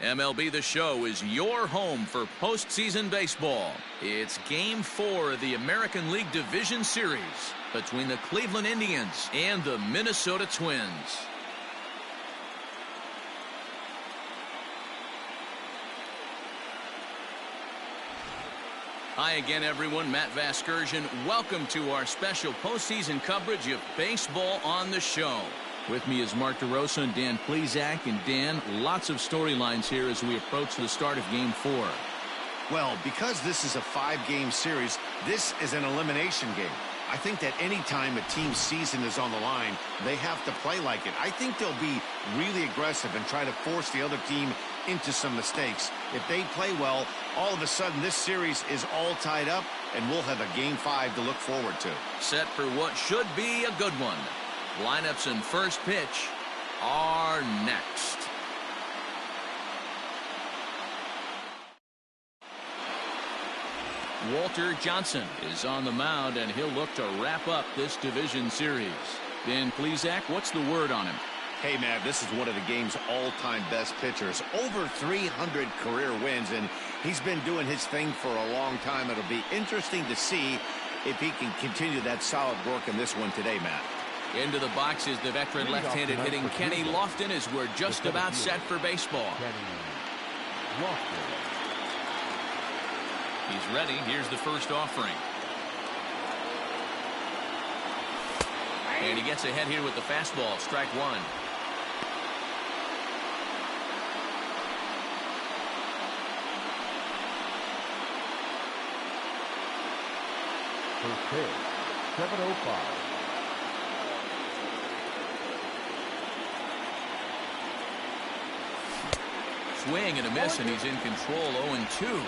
MLB The Show is your home for postseason baseball. It's Game 4 of the American League Division Series between the Cleveland Indians and the Minnesota Twins. Hi again, everyone. Matt Vasgersian. Welcome to our special postseason coverage of Baseball on the Show. With me is Mark DeRosa and Dan Plesac. And Dan, lots of storylines here as we approach the start of Game 4. Well, because this is a 5-game series, this is an elimination game. I think that any time a team's season is on the line, they have to play like it. I think they'll be really aggressive and try to force the other team into some mistakes. If they play well, all of a sudden this series is all tied up, and we'll have a Game 5 to look forward to. Set for what should be a good one. Lineups and first pitch are next. Walter Johnson is on the mound, and he'll look to wrap up this division series. Dan Plesac, what's the word on him? Hey, man, this is one of the game's all-time best pitchers. Over 300 career wins, and he's been doing his thing for a long time. It'll be interesting to see if he can continue that solid work in this one today, Matt. Into the box is the veteran left-handed hitting Kenny Lofton as we're just about set for baseball. He's ready. Here's the first offering. And he gets ahead here with the fastball. Strike one. First pitch, 7:05. Swing and a miss, and he's in control. 0-2.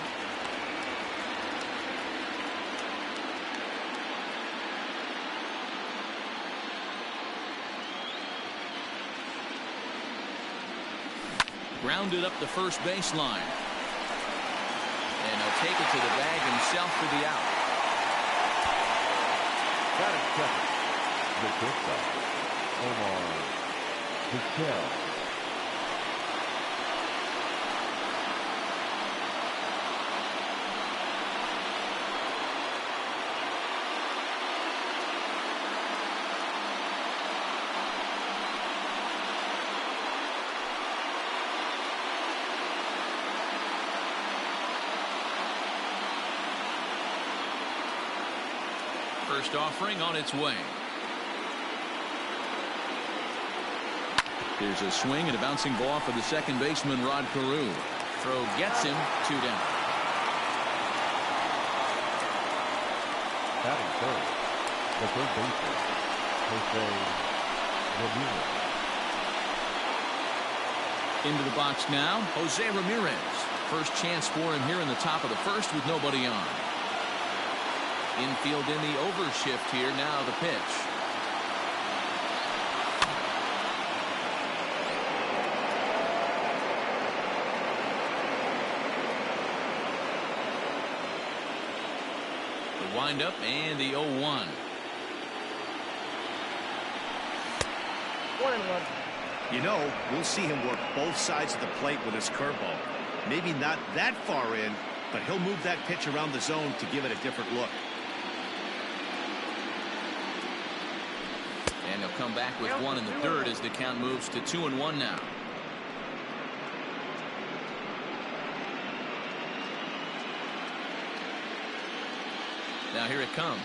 Grounded up the first baseline. And he'll take it to the bag himself for the out. Got it, second. The pitcher, Omar Vizquel. First offering on its way. There's a swing and a bouncing ball for the second baseman, Rod Carew. Throw gets him, 2 down. Batting first, the third baseman, Jose Ramirez. Into the box now, Jose Ramirez. First chance for him here in the top of the first with nobody on. Infield in the overshift here. Now the pitch. The windup and the 0-1. 1-1. You know, we'll see him work both sides of the plate with his curveball. Maybe not that far in, but he'll move that pitch around the zone to give it a different look. And he'll come back with one in the third as the count moves to 2-1 now. Now here it comes.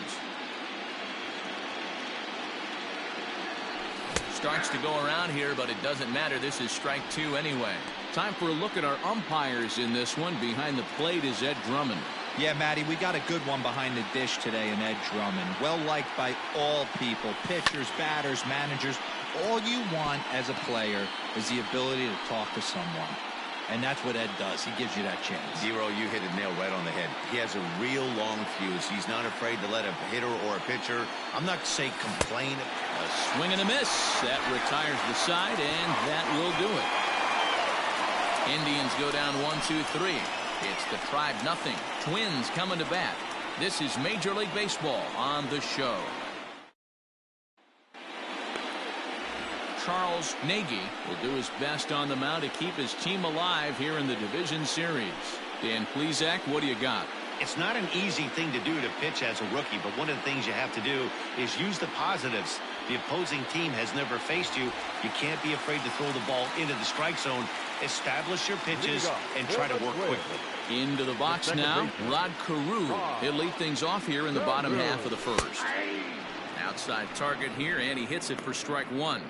Starts to go around here, but it doesn't matter. This is strike 2 anyway. Time for a look at our umpires in this one. Behind the plate is Ed Drummond. Yeah, Matty, we got a good one behind the dish today in Ed Drummond. Well liked by all people, pitchers, batters, managers. All you want as a player is the ability to talk to someone. And that's what Ed does. He gives you that chance. Zero, you hit a nail right on the head. He has a real long fuse. He's not afraid to let a hitter or a pitcher, I'm not saying complain. A swing and a miss. That retires the side, and that will do it. Indians go down 1-2-3. It's the Tribe nothing. Twins coming to bat. This is Major League Baseball on the Show. Charles Nagy will do his best on the mound to keep his team alive here in the division series. Dan Plesac, what do you got? It's not an easy thing to do to pitch as a rookie, but one of the things you have to do is use the positives. The opposing team has never faced you. You can't be afraid to throw the ball into the strike zone. Establish your pitches and try to work quickly. Into the box now, Rod Carew. He'll lead things off here in the bottom half of the first. Outside target here, and he hits it for strike one.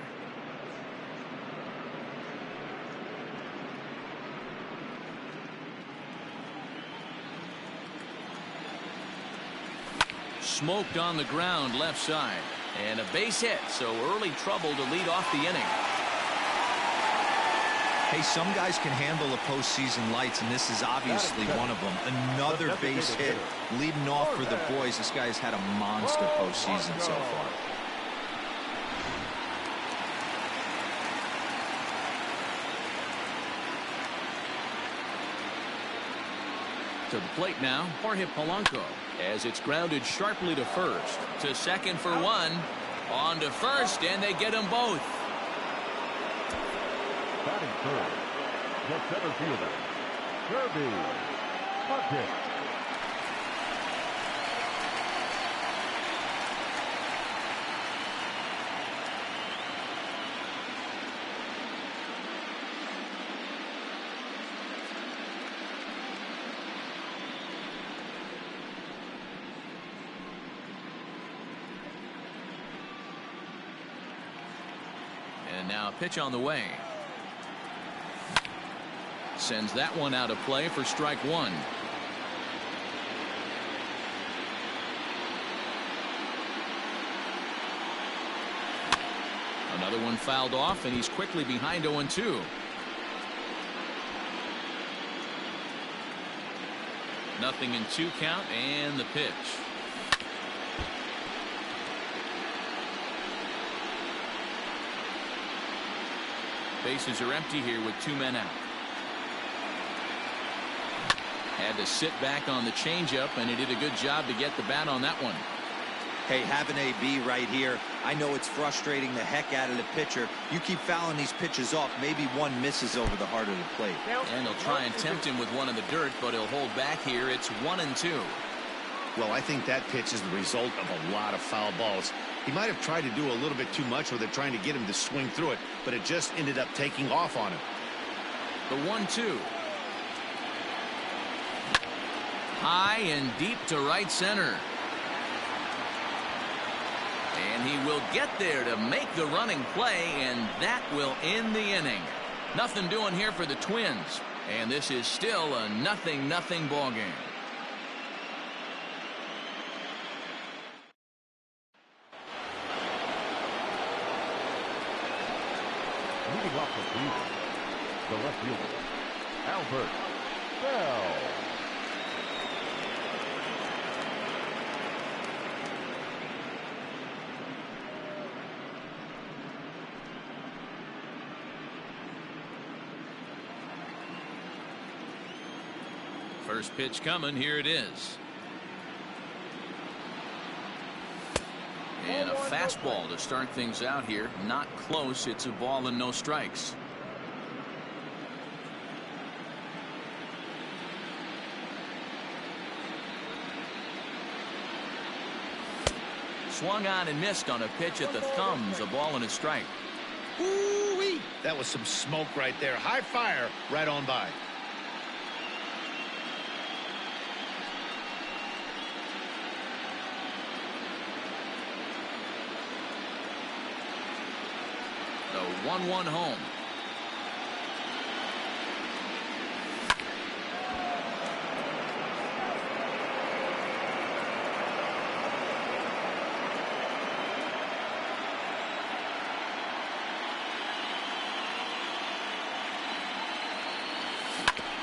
Smoked on the ground left side. And a base hit, so early trouble to lead off the inning. Hey, some guys can handle the postseason lights, and this is obviously one of them. Another base hit leading off for the boys. This guy's had a monster postseason so far. To the plate now, Jorge Polanco, as it's grounded sharply to first. To second for one. On to first, and they get them both. Batting third, the center fielder, Kirby Puckett. And now a pitch on the way. Sends that one out of play for strike one. Another one fouled off, and he's quickly behind 0-2. Nothing in 2 count, and the pitch. Bases are empty here with 2 men out. Had to sit back on the changeup, and he did a good job to get the bat on that one. Hey, having AB right here, I know it's frustrating the heck out of the pitcher. You keep fouling these pitches off, maybe one misses over the heart of the plate. And he'll try and tempt him with one in the dirt, but he'll hold back here. It's 1-2. Well, I think that pitch is the result of a lot of foul balls. He might have tried to do a little bit too much with it, trying to get him to swing through it, but it just ended up taking off on him. The 1-2. High and deep to right center. And he will get there to make the running play, and that will end the inning. Nothing doing here for the Twins, and this is still a 0-0 ball game. Leading off the field, the left fielder, Albert Bell. First pitch coming. Here it is. And a fastball to start things out here. Not close. It's a ball and no strikes. Swung on and missed on a pitch at the thumbs. A ball and a strike. Ooh-wee. That was some smoke right there. High fire right on by. The 1-1 home.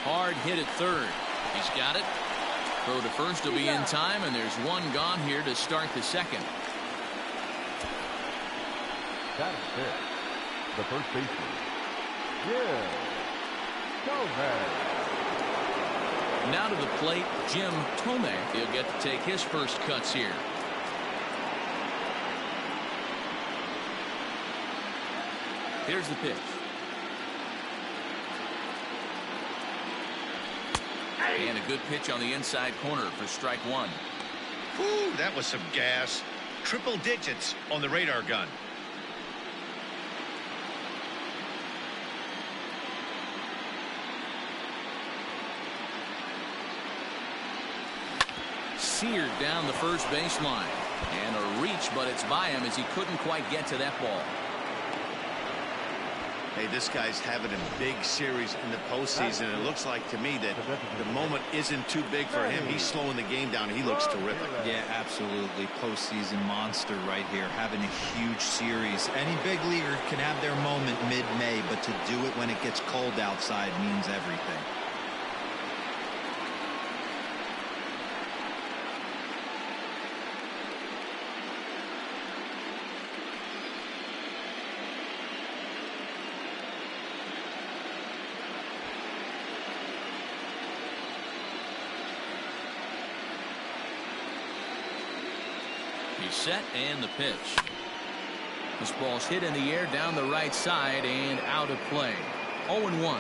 Hard hit at third. He's got it. Throw to first will be in time, and there's one gone here to start the second. Batting fifth, the first baseman, Jim Tomei. Now to the plate, Jim Tomei. He'll get to take his first cuts here. Here's the pitch. And a good pitch on the inside corner for strike one. Whew, that was some gas. Triple digits on the radar gun. Seared down the first baseline. And a reach, but it's by him as he couldn't quite get to that ball. Hey, this guy's having a big series in the postseason. It looks like to me that the moment isn't too big for him. He's slowing the game down. He looks terrific. Yeah, absolutely. Postseason monster right here, having a huge series. Any big leaguer can have their moment mid-May, but to do it when it gets cold outside means everything. He's set and the pitch. This ball's hit in the air down the right side and out of play. 0-1.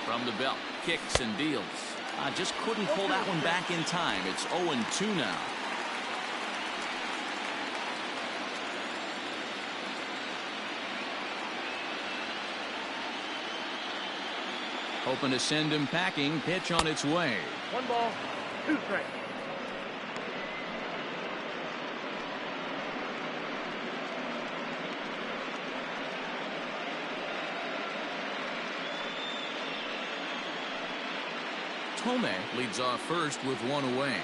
From the belt, kicks and deals. Just couldn't pull that one back in time. It's 0-2 now. Hoping to send him packing. Pitch on its way. 1 ball, 2 strikes. Tome leads off first with 1 away.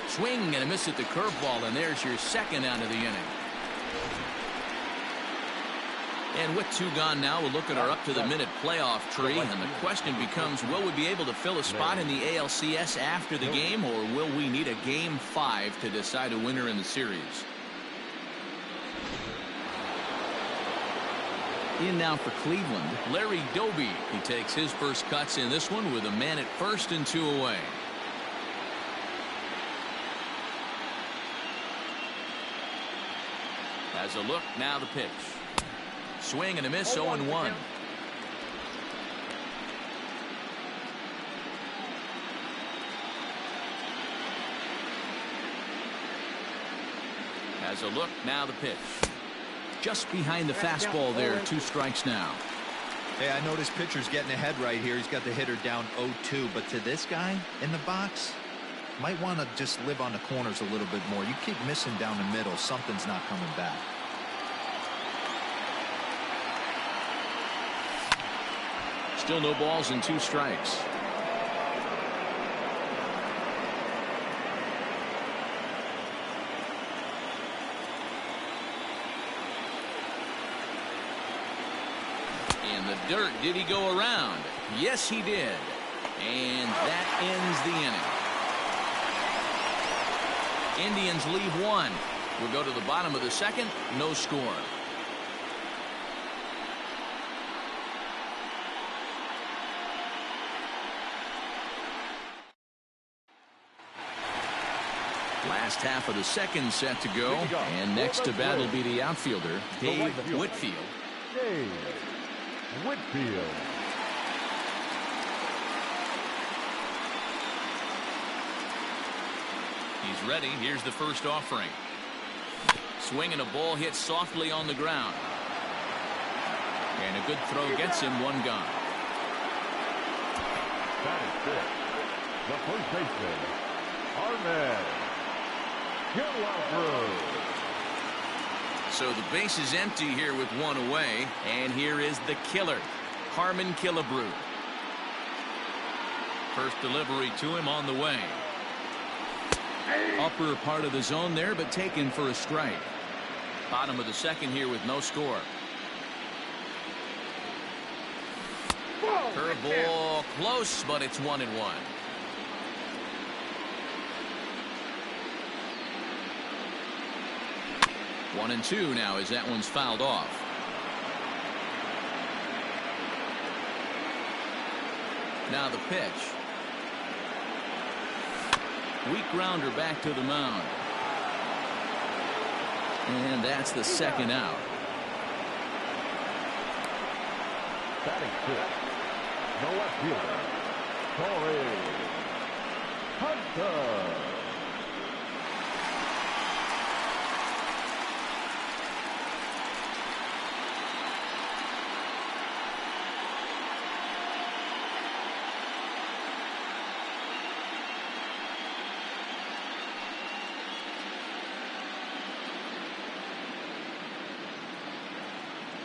Swing and a miss at the curveball, and there's your second out of the inning. And with 2 gone now, we'll look at our up-to-the-minute playoff tree. And the question becomes, will we be able to fill a spot in the ALCS after the game, or will we need a Game 5 to decide a winner in the series? In now for Cleveland, Larry Doby. He takes his first cuts in this one with a man at first and 2 away. Has a look, now the pitch. Swing and a miss, 0-1. Has a look, now the pitch. Just behind the fastball there, 2 strikes now. Hey, I noticed pitcher's getting ahead right here. He's got the hitter down 0-2, but to this guy in the box, might want to just live on the corners a little bit more. You keep missing down the middle, something's not coming back. Still no balls and 2 strikes. In the dirt, did he go around? Yes, he did. And that ends the inning. Indians leave 1. We'll go to the bottom of the second. No score. Last half of the second set to go. And next to bat will be the outfielder, Dave Whitfield. Dave Whitfield. He's ready. Here's the first offering. Swing and a ball hit softly on the ground. And a good throw gets him 1 gone. That is it. The first baseman, Ahmed. So the base is empty here with 1 away, and here is the killer, Harmon Killebrew. First delivery to him on the way. Upper part of the zone there, but taken for a strike. Bottom of the second here with no score. Curveball close, but it's 1-1. 1-2 now as that one's fouled off. Now the pitch. Weak grounder back to the mound. And that's the second out. Batting fifth, the left fielder, Corey Hunter.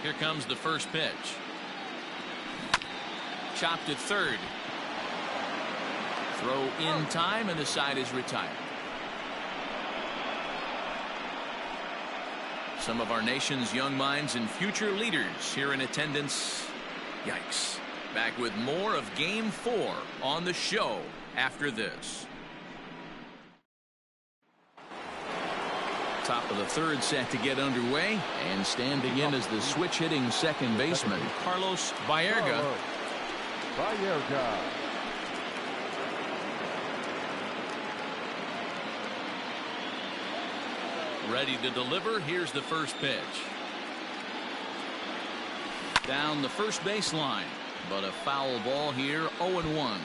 Here comes the first pitch. Chopped at third. Throw in time, and the side is retired. Some of our nation's young minds and future leaders here in attendance. Yikes. Back with more of Game 4 on the show after this. Top of the third set to get underway, and standing in as the switch-hitting second baseman, Carlos Baerga. Ready to deliver. Here's the first pitch. Down the first baseline, but a foul ball here, 0-1.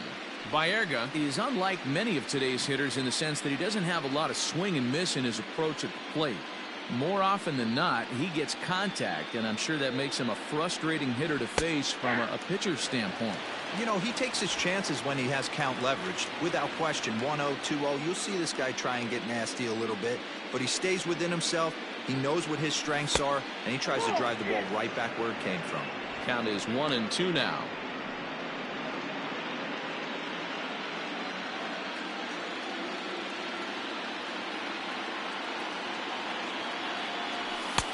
Baerga is unlike many of today's hitters in the sense that he doesn't have a lot of swing and miss in his approach at the plate. More often than not, he gets contact, and I'm sure that makes him a frustrating hitter to face from a pitcher's standpoint. You know, he takes his chances when he has count leverage. Without question, 1-0, 2-0, you'll see this guy try and get nasty a little bit, but he stays within himself. He knows what his strengths are, and he tries to drive the ball right back where it came from. Count is 1-2 now.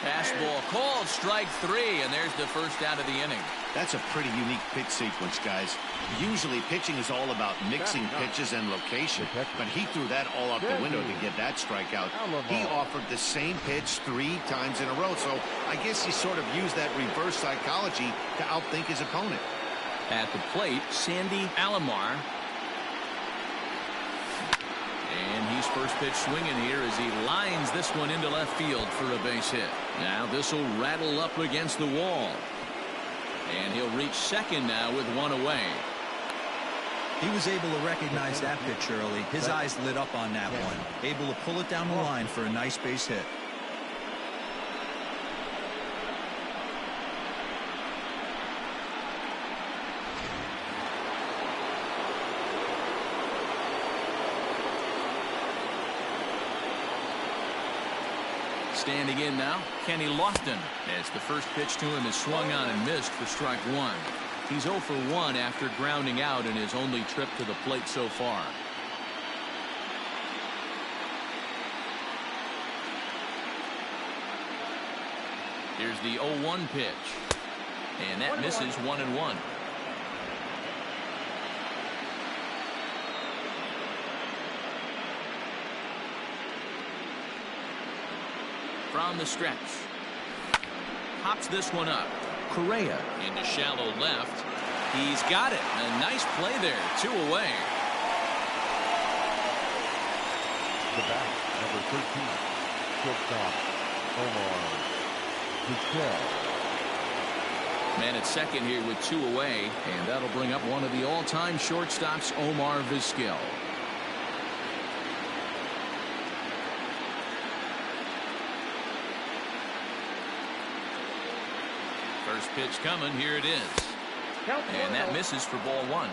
Fastball called, strike three, and there's the first out of the inning. That's a pretty unique pitch sequence, guys. Usually pitching is all about mixing pitches and location, but he threw that all out the window to get that strikeout. He offered the same pitch 3 times in a row, so I guess he sort of used that reverse psychology to outthink his opponent. At the plate, Sandy Alomar. And he's first pitch swinging here as he lines this one into left field for a base hit. Now this will rattle up against the wall. And he'll reach second now with one away. He was able to recognize that pitch early. His eyes lit up on that one. Able to pull it down the line for a nice base hit. Standing in now, Kenny Lofton, as the first pitch to him is swung on and missed for strike one. He's 0 for 1 after grounding out in his only trip to the plate so far. Here's the 0-1 pitch, and that misses 1-1. From the stretch. Hops this one up. Correa into shallow left. He's got it. A nice play there. 2 away. The bat, number 13, shortstop, Omar Vizquel. Man at second here with 2 away, and that'll bring up one of the all-time shortstops, Omar Vizquel. First pitch coming. Here it is. And that misses for ball 1.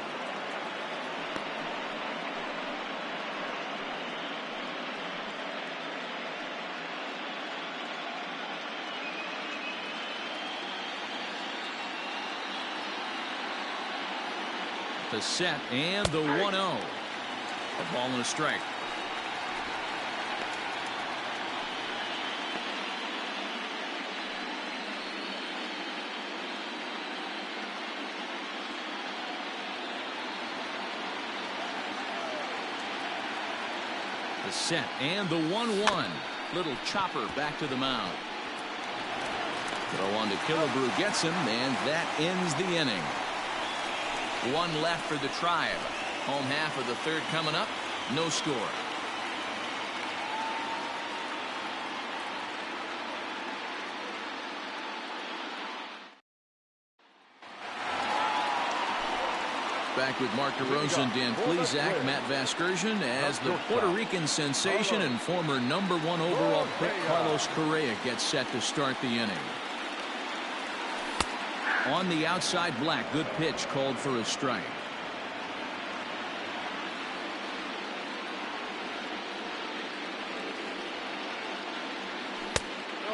The set and the 1-0. A ball and a strike. The set and the 1-1. Little chopper back to the mound. Throw on to Killebrew gets him, and that ends the inning. One left for the Tribe. Home half of the third coming up. No score. Back with Mark DeRosa, Dan Plesac, Matt Vasgersian, as the Puerto Rican sensation and former #1 overall pick Carlos Correa gets set to start the inning. On the outside, Black. Good pitch called for a strike.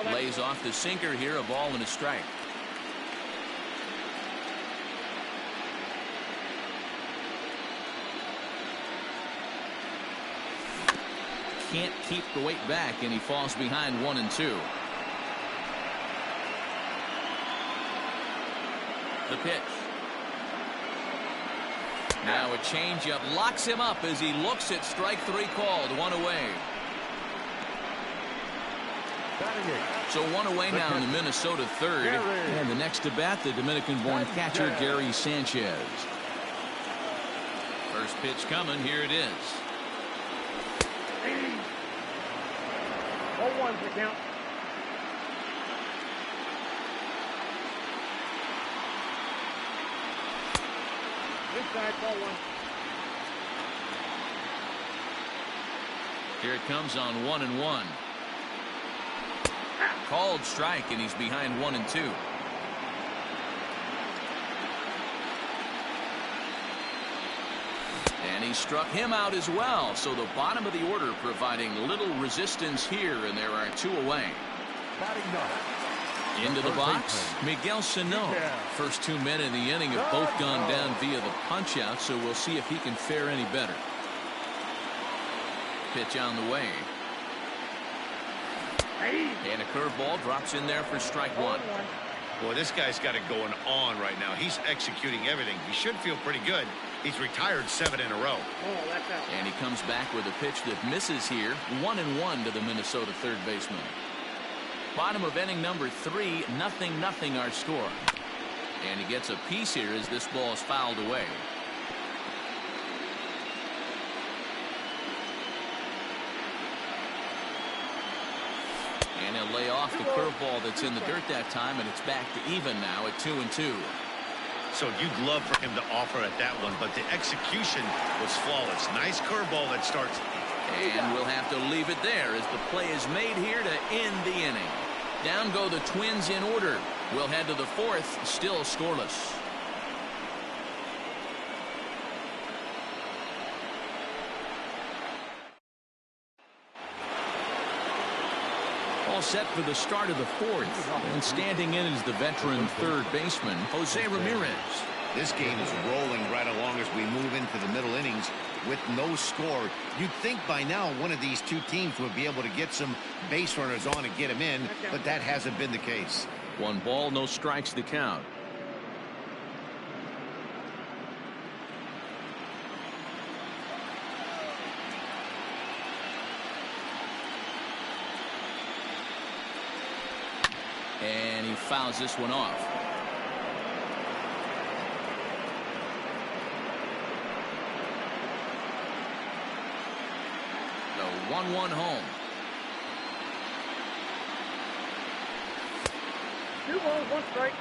Lays off the sinker here, a ball and a strike. Can't keep the weight back, and he falls behind 1-2. The pitch. Now a changeup locks him up as he looks at strike 3 called. One away. So one away now in the Minnesota third. And the next to bat, the Dominican-born catcher Gary Sanchez. First pitch coming. Here it is. 0-1's the count. Inside, 0-1. Here it comes on 1-1. Called strike, and he's behind 1-2. And he struck him out as well. So the bottom of the order providing little resistance here, and there are 2 away. Into the box, Miguel Sano. First 2 men in the inning have both gone down via the punch-out, so we'll see if he can fare any better. Pitch on the way. And a curveball drops in there for strike 1. Boy, this guy's got it going on right now. He's executing everything. He should feel pretty good. He's retired 7 in a row. And he comes back with a pitch that misses here. 1-1 to the Minnesota third baseman. Bottom of inning number 3, 0-0 our score. And he gets a piece here as this ball is fouled away. And he'll lay off the curveball that's in the dirt that time, and it's back to even now at 2-2. So you'd love for him to offer at that one, but the execution was flawless. Nice curveball that starts. And we'll have to leave it there as the play is made here to end the inning. Down go the Twins in order. We'll head to the 4th, still scoreless. All set for the start of the 4th. And standing in is the veteran third baseman, Jose Ramirez. This game is rolling right along as we move into the middle innings with no score. You'd think by now one of these 2 teams would be able to get some base runners on and get them in, but that hasn't been the case. 1 ball, no strikes to count. And he fouls this one off. The 1-1 home. 2 balls, 1 strike.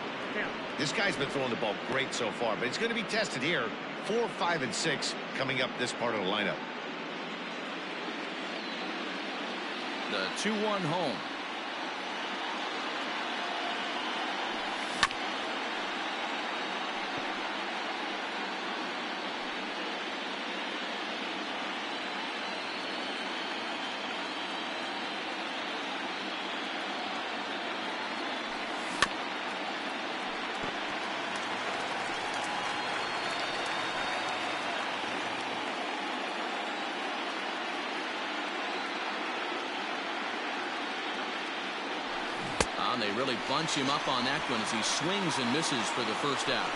This guy's been throwing the ball great so far, but it's going to be tested here. 4, 5, and 6 coming up this part of the lineup. The 2-1 home. They really bunch him up on that one as he swings and misses for the first out.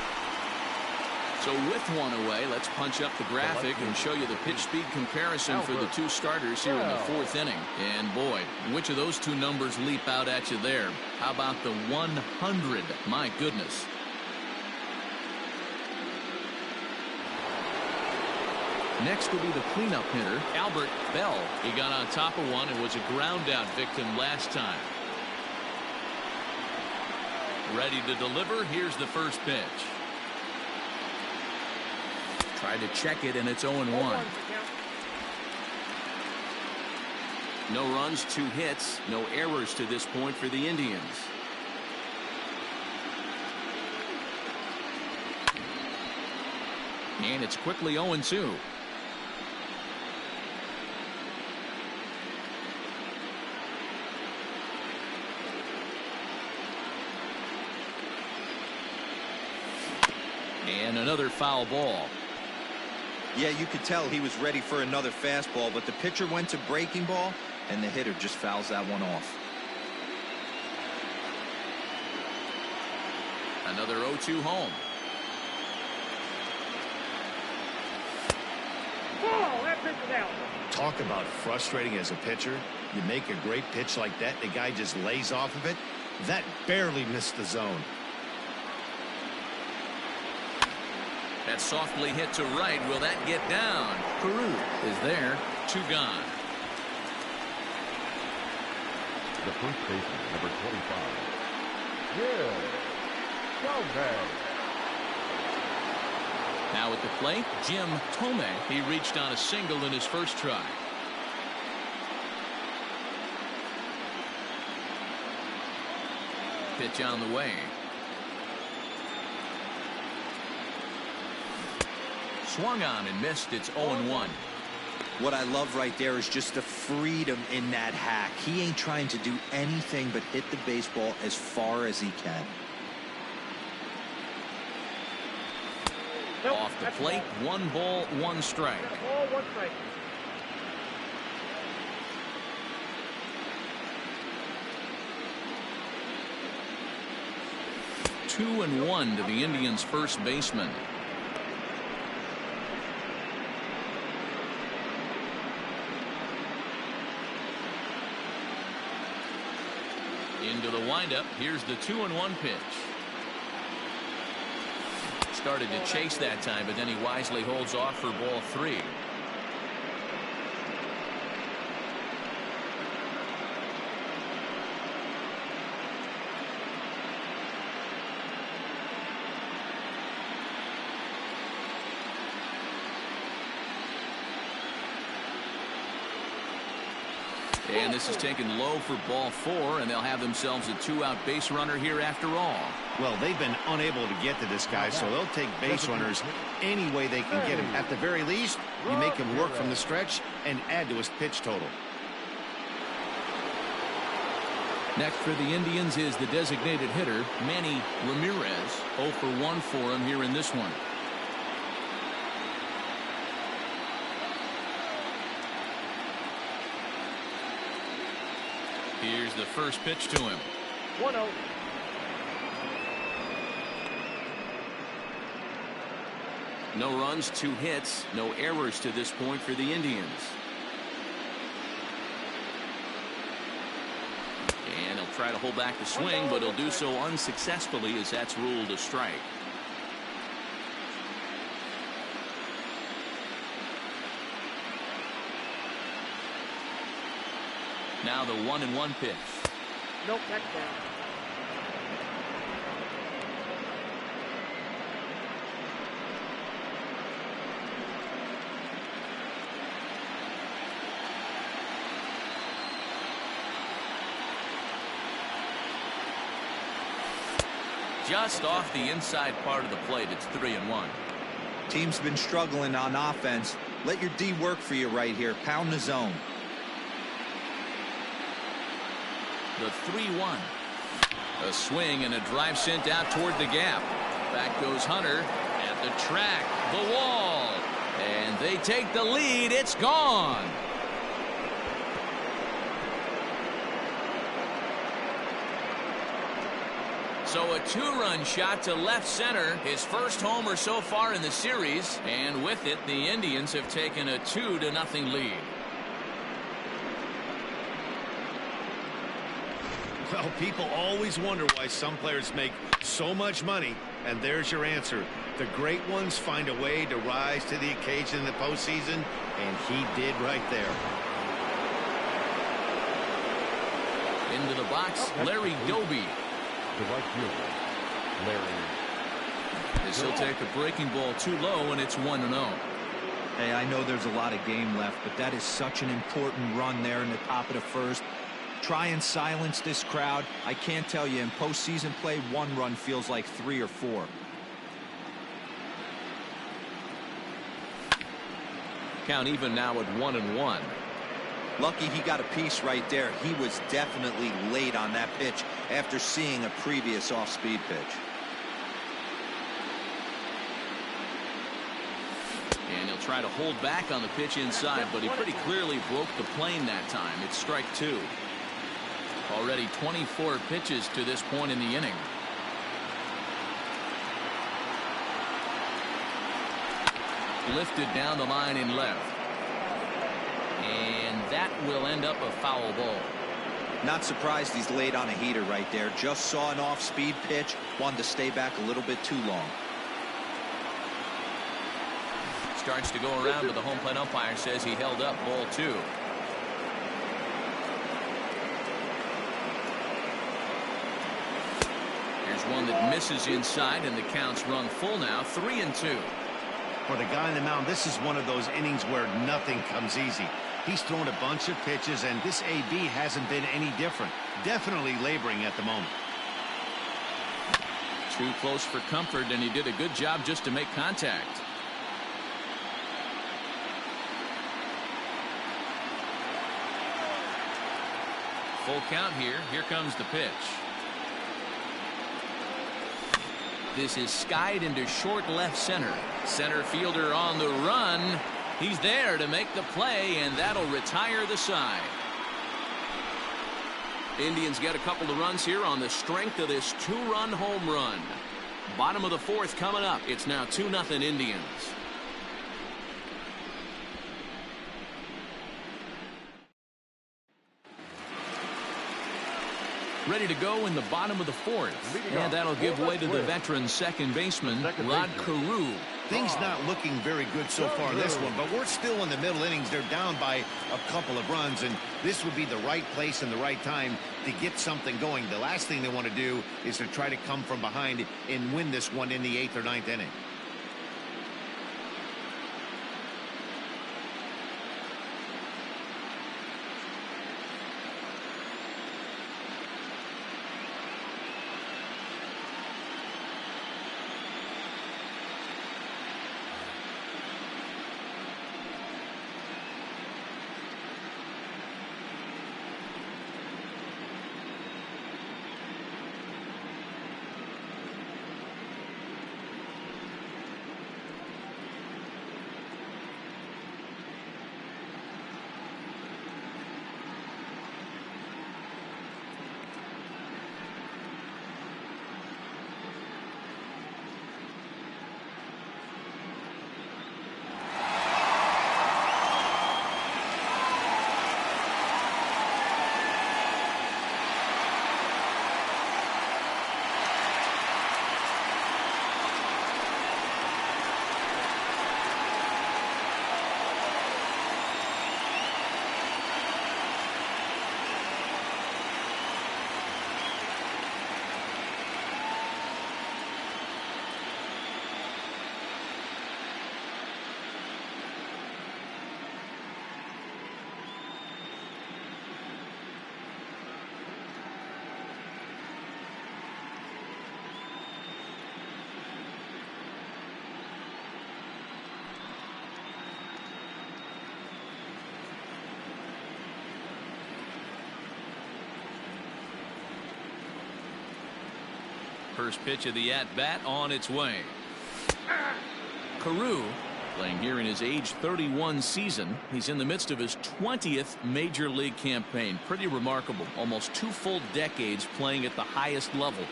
So with 1 away, let's punch up the graphic and show you the pitch speed comparison for the 2 starters here in the 4th inning. And boy, which of those 2 numbers leap out at you there? How about the 100? My goodness. Next will be the cleanup hitter, Albert Bell. He got on top of one and was a ground out victim last time. Ready to deliver. Here's the first pitch. Tried to check it, and it's 0-1. No runs, 2 hits, no errors to this point for the Indians. And it's quickly 0-2. And another foul ball. Yeah, you could tell he was ready for another fastball, but the pitcher went to breaking ball, and the hitter just fouls that one off. Another 0-2 home. Oh, that pitch is out. Talk about frustrating as a pitcher. You make a great pitch like that, the guy just lays off of it. That barely missed the zone. That softly hit to right. Will that get down? Carew is there. 2 gone. The first baseman, number 25. Yeah. Galvez. Now at the plate, Jim Thome. He reached on a single in his first try. Pitch on the way. Swung on and missed. It's 0-1. What I love right there is just the freedom in that hack. He ain't trying to do anything but hit the baseball as far as he can. Nope, Off the that's plate, ball. 1 ball, 1 strike. Ball, 1 strike. Two and 1 to the Indians' first baseman. Into the windup. Here's the 2-1 pitch. Started to chase that time, but then he wisely holds off for ball 3. And this is taken low for ball 4, and they'll have themselves a 2-out base runner here after all. Well, they've been unable to get to this guy, so they'll take base runners any way they can get him. At the very least, you make him work from the stretch and add to his pitch total. Next for the Indians is the designated hitter, Manny Ramirez. 0 for 1 for him here in this one. Here's the first pitch to him. 1-0. No runs, 2 hits, no errors to this point for the Indians. And he'll try to hold back the swing, but he'll do so unsuccessfully as that's ruled a strike. Now the 1-1 pitch. Nope, that's down. Just off the inside part of the plate. It's 3-1. Team's been struggling on offense. Let your D work for you right here. Pound the zone. The 3-1. A swing and a drive sent out toward the gap. Back goes Hunter at the track. The wall. And they take the lead. It's gone. So a 2-run shot to left center. His first homer so far in the series. And with it, the Indians have taken a 2-0 lead. Well, people always wonder why some players make so much money And there's your answer. The great ones find a way to rise to the occasion in the postseason, and he did right there. Into the box, Larry Doby. The right fielder, Larry. As he'll take a breaking ball too low, and it's 1-0. Hey, I know there's a lot of game left, but that is such an important run there in the top of the first. Try and silence this crowd. I can't tell you, in postseason play, one run feels like 3 or 4. Count even now at 1-1. Lucky he got a piece right there. He was definitely late on that pitch after seeing a previous off-speed pitch. And he'll try to hold back on the pitch inside, but he pretty clearly broke the plane that time. It's strike 2. Already 24 pitches to this point in the inning. Lifted down the line in left. And that will end up a foul ball. Not surprised he's late on a heater right there. Just saw an off-speed pitch. Wanted to stay back a little bit too long. Starts to go around, but the home plate umpire says he held up ball 2. Here's one that misses inside, and the count's run full now, 3-2. For the guy on the mound, this is one of those innings where nothing comes easy. He's thrown a bunch of pitches, and this AB hasn't been any different. Definitely laboring at the moment. Too close for comfort, and he did a good job just to make contact. Full count here. Here comes the pitch. This is skied into short left center. Center fielder on the run. He's there to make the play, and that'll retire the side. Indians get a couple of runs here on the strength of this 2-run home run. Bottom of the 4th coming up. It's now 2-0 Indians. Ready to go in the bottom of the 4th. And that'll give way to the veteran second baseman, Rod Carew. Things not looking very good so far in this one, but we're still in the middle innings. They're down by a couple of runs, and this would be the right place and the right time to get something going. The last thing they want to do is to try to come from behind and win this one in the 8th or 9th inning. First pitch of the at-bat on its way. Carew playing here in his age 31 season. He's in the midst of his 20th major league campaign. Pretty remarkable. Almost 2 full decades playing at the highest level.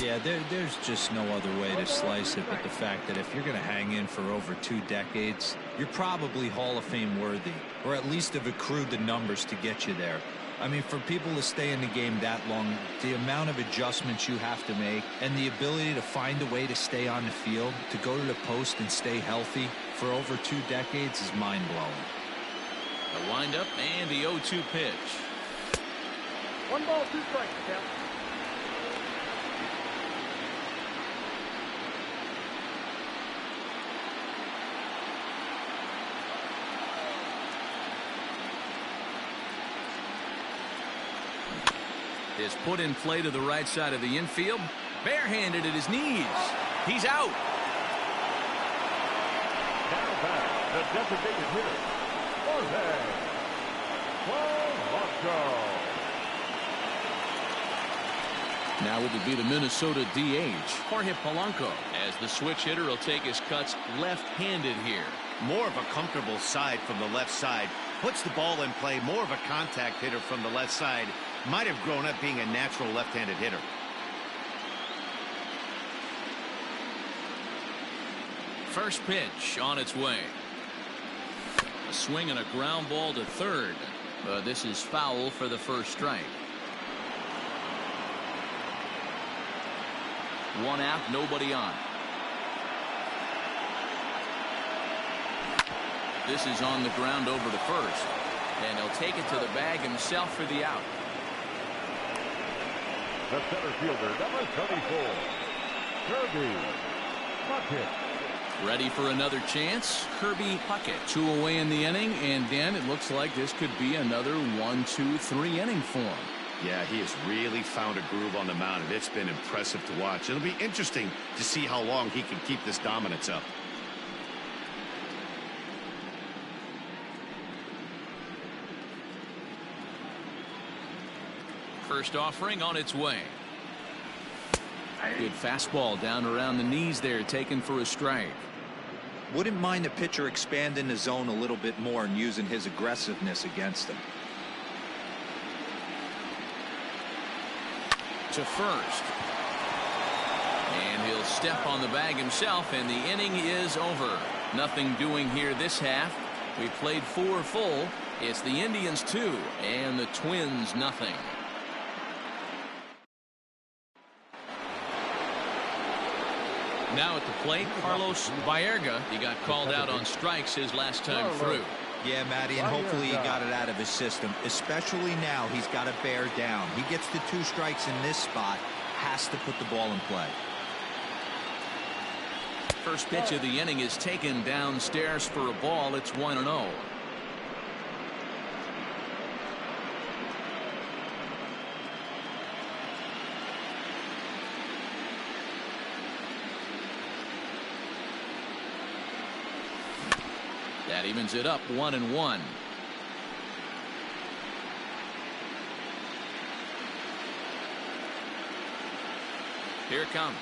Yeah, there's just no other way to slice it but the fact that if you're going to hang in for over 2 decades, you're probably Hall of Fame worthy, or at least have accrued the numbers to get you there. I mean, for people to stay in the game that long, the amount of adjustments you have to make and the ability to find a way to stay on the field, to go to the post and stay healthy for over 2 decades is mind-blowing. The windup and the 0-2 pitch. 1 ball, 2 strikes, count. Is put in play to the right side of the infield. Barehanded at his knees. He's out. Now back, the designated hitter, Jorge Polanco. Now it would be the Minnesota DH, Jorge Polanco, as the switch hitter will take his cuts left-handed here. More of a comfortable side from the left side. Puts the ball in play. More of a contact hitter from the left side. Might have grown up being a natural left-handed hitter. First pitch on its way. A swing and a ground ball to third. But this is foul for the first strike. 1 out, nobody on. This is on the ground over to first. And he'll take it to the bag himself for the out. The center fielder, number 34, Kirby Puckett. Ready for another chance. Kirby Puckett. 2 away in the inning. And Dan, it looks like this could be another 1, 2, 3 inning for him. Yeah, he has really found a groove on the mound, and it's been impressive to watch. It'll be interesting to see how long he can keep this dominance up. First offering on its way. Good fastball down around the knees there, taken for a strike. Wouldn't mind the pitcher expanding the zone a little bit more and using his aggressiveness against him. To first. And he'll step on the bag himself, and the inning is over. Nothing doing here this half. We played 4 full. It's the Indians 2 and the Twins nothing. Now at the plate, Carlos Baerga. He got called out on strikes his last time through. Yeah, Matty, and hopefully he got it out of his system. Especially now, he's got to bear down. He gets the 2 strikes in this spot, has to put the ball in play. First pitch of the inning is taken downstairs for a ball. It's 1-0. That evens it up 1-1. Here it comes.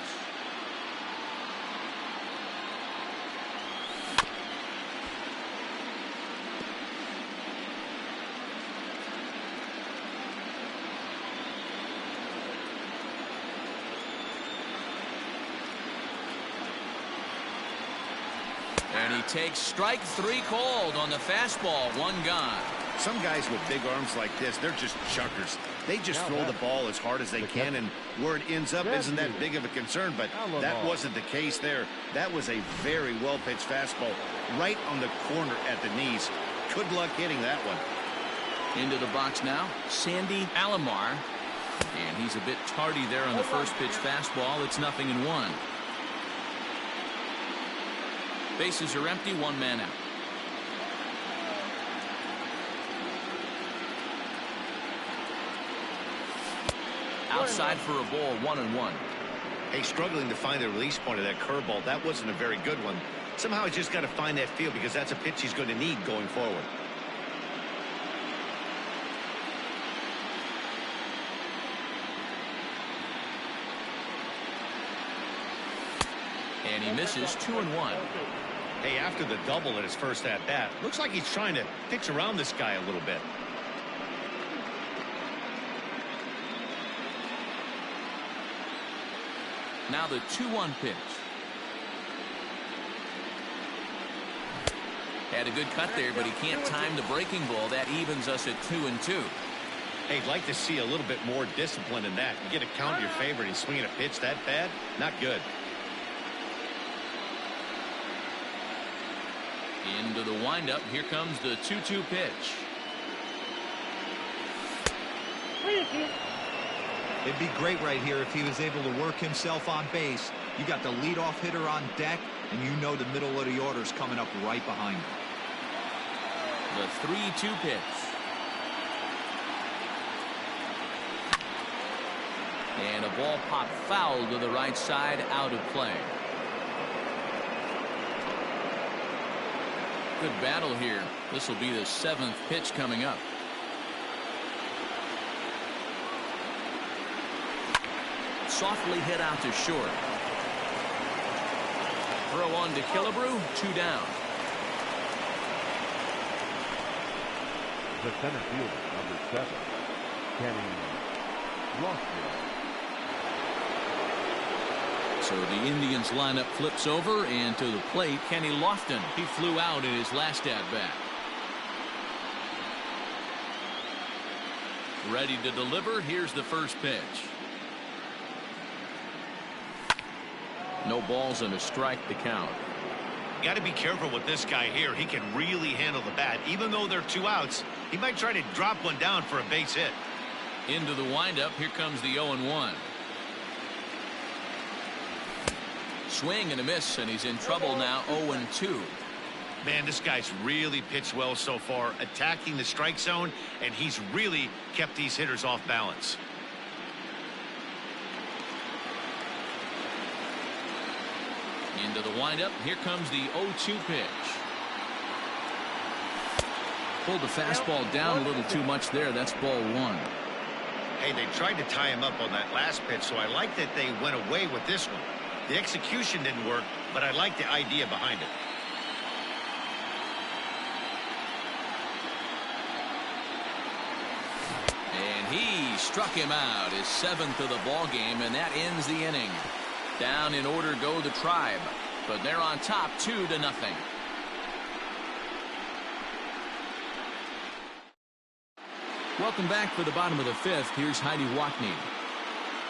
And he takes strike 3 called on the fastball. 1 gone. Some guys with big arms like this, they're just chuckers. They just throw the ball as hard as they can, and where it ends up isn't that big of a concern, but that wasn't the case there. That was a very well-pitched fastball right on the corner at the knees. Good luck hitting that one. Into the box now, Sandy Alomar. And he's a bit tardy there on the first pitch fastball. It's 0-1. Bases are empty, 1 man out. Outside for a ball, 1-1. Hey, struggling to find the release point of that curveball. That wasn't a very good one. Somehow he's just got to find that feel, because that's a pitch he's going to need going forward. And he misses 2-1. Hey, after the double at his first at-bat, looks like he's trying to pitch around this guy a little bit. Now the 2-1 pitch. Had a good cut there, but he can't time the breaking ball. That evens us at 2-2. Hey, I'd like to see a little bit more discipline in that. You get a count in your favor and he's swinging a pitch that bad? Not good. Into the windup. Here comes the 2-2 pitch. It'd be great right here if he was able to work himself on base. You got the leadoff hitter on deck, and you know the middle of the order's coming up right behind him. The 3-2 pitch. And a ball popped foul to the right side, out of play. Good battle here. This will be the 7th pitch coming up. Softly hit out to short. Throw on to Killebrew, 2 down. The center fielder, number 7, Kenny Lofton. So the Indians lineup flips over, and to the plate, Kenny Lofton. He flew out in his last at-bat. Ready to deliver. Here's the first pitch. No balls and a strike to count. Got to be careful with this guy here. He can really handle the bat. Even though they're 2 outs, he might try to drop one down for a base hit. Into the windup. Here comes the 0-1. Swing and a miss, and he's in trouble now. 0-2. Man, this guy's really pitched well so far, attacking the strike zone, and he's really kept these hitters off balance. Into the windup. Here comes the 0-2 pitch. Pulled the fastball down a little too much there. That's ball 1. Hey, they tried to tie him up on that last pitch, so I like that they went away with this one. The execution didn't work, but I like the idea behind it. And he struck him out, his 7th of the ball game, and that ends the inning. Down in order go the Tribe, but they're on top 2-0. Welcome back for the bottom of the 5th. Here's Heidi Wackney.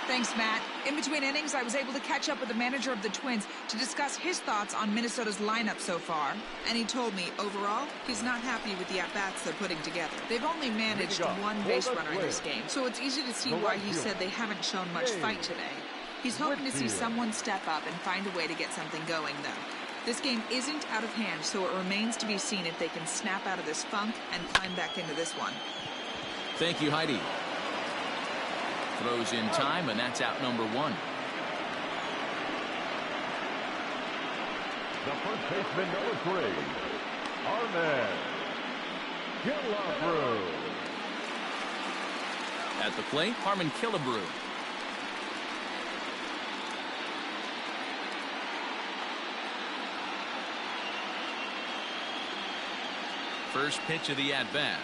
Thanks, Matt. In between innings, I was able to catch up with the manager of the Twins to discuss his thoughts on Minnesota's lineup so far. And he told me, overall, he's not happy with the at-bats they're putting together. They've only managed 1 base runner in this game, so it's easy to see why he said they haven't shown much fight today. He's hoping to see someone step up and find a way to get something going, though. This game isn't out of hand, so it remains to be seen if they can snap out of this funk and climb back into this one. Thank you, Heidi. Throws in time, and that's out number 1. The first baseman, number 3, Arnett Killebrew. At the plate, Harmon Killebrew. First pitch of the at-bat.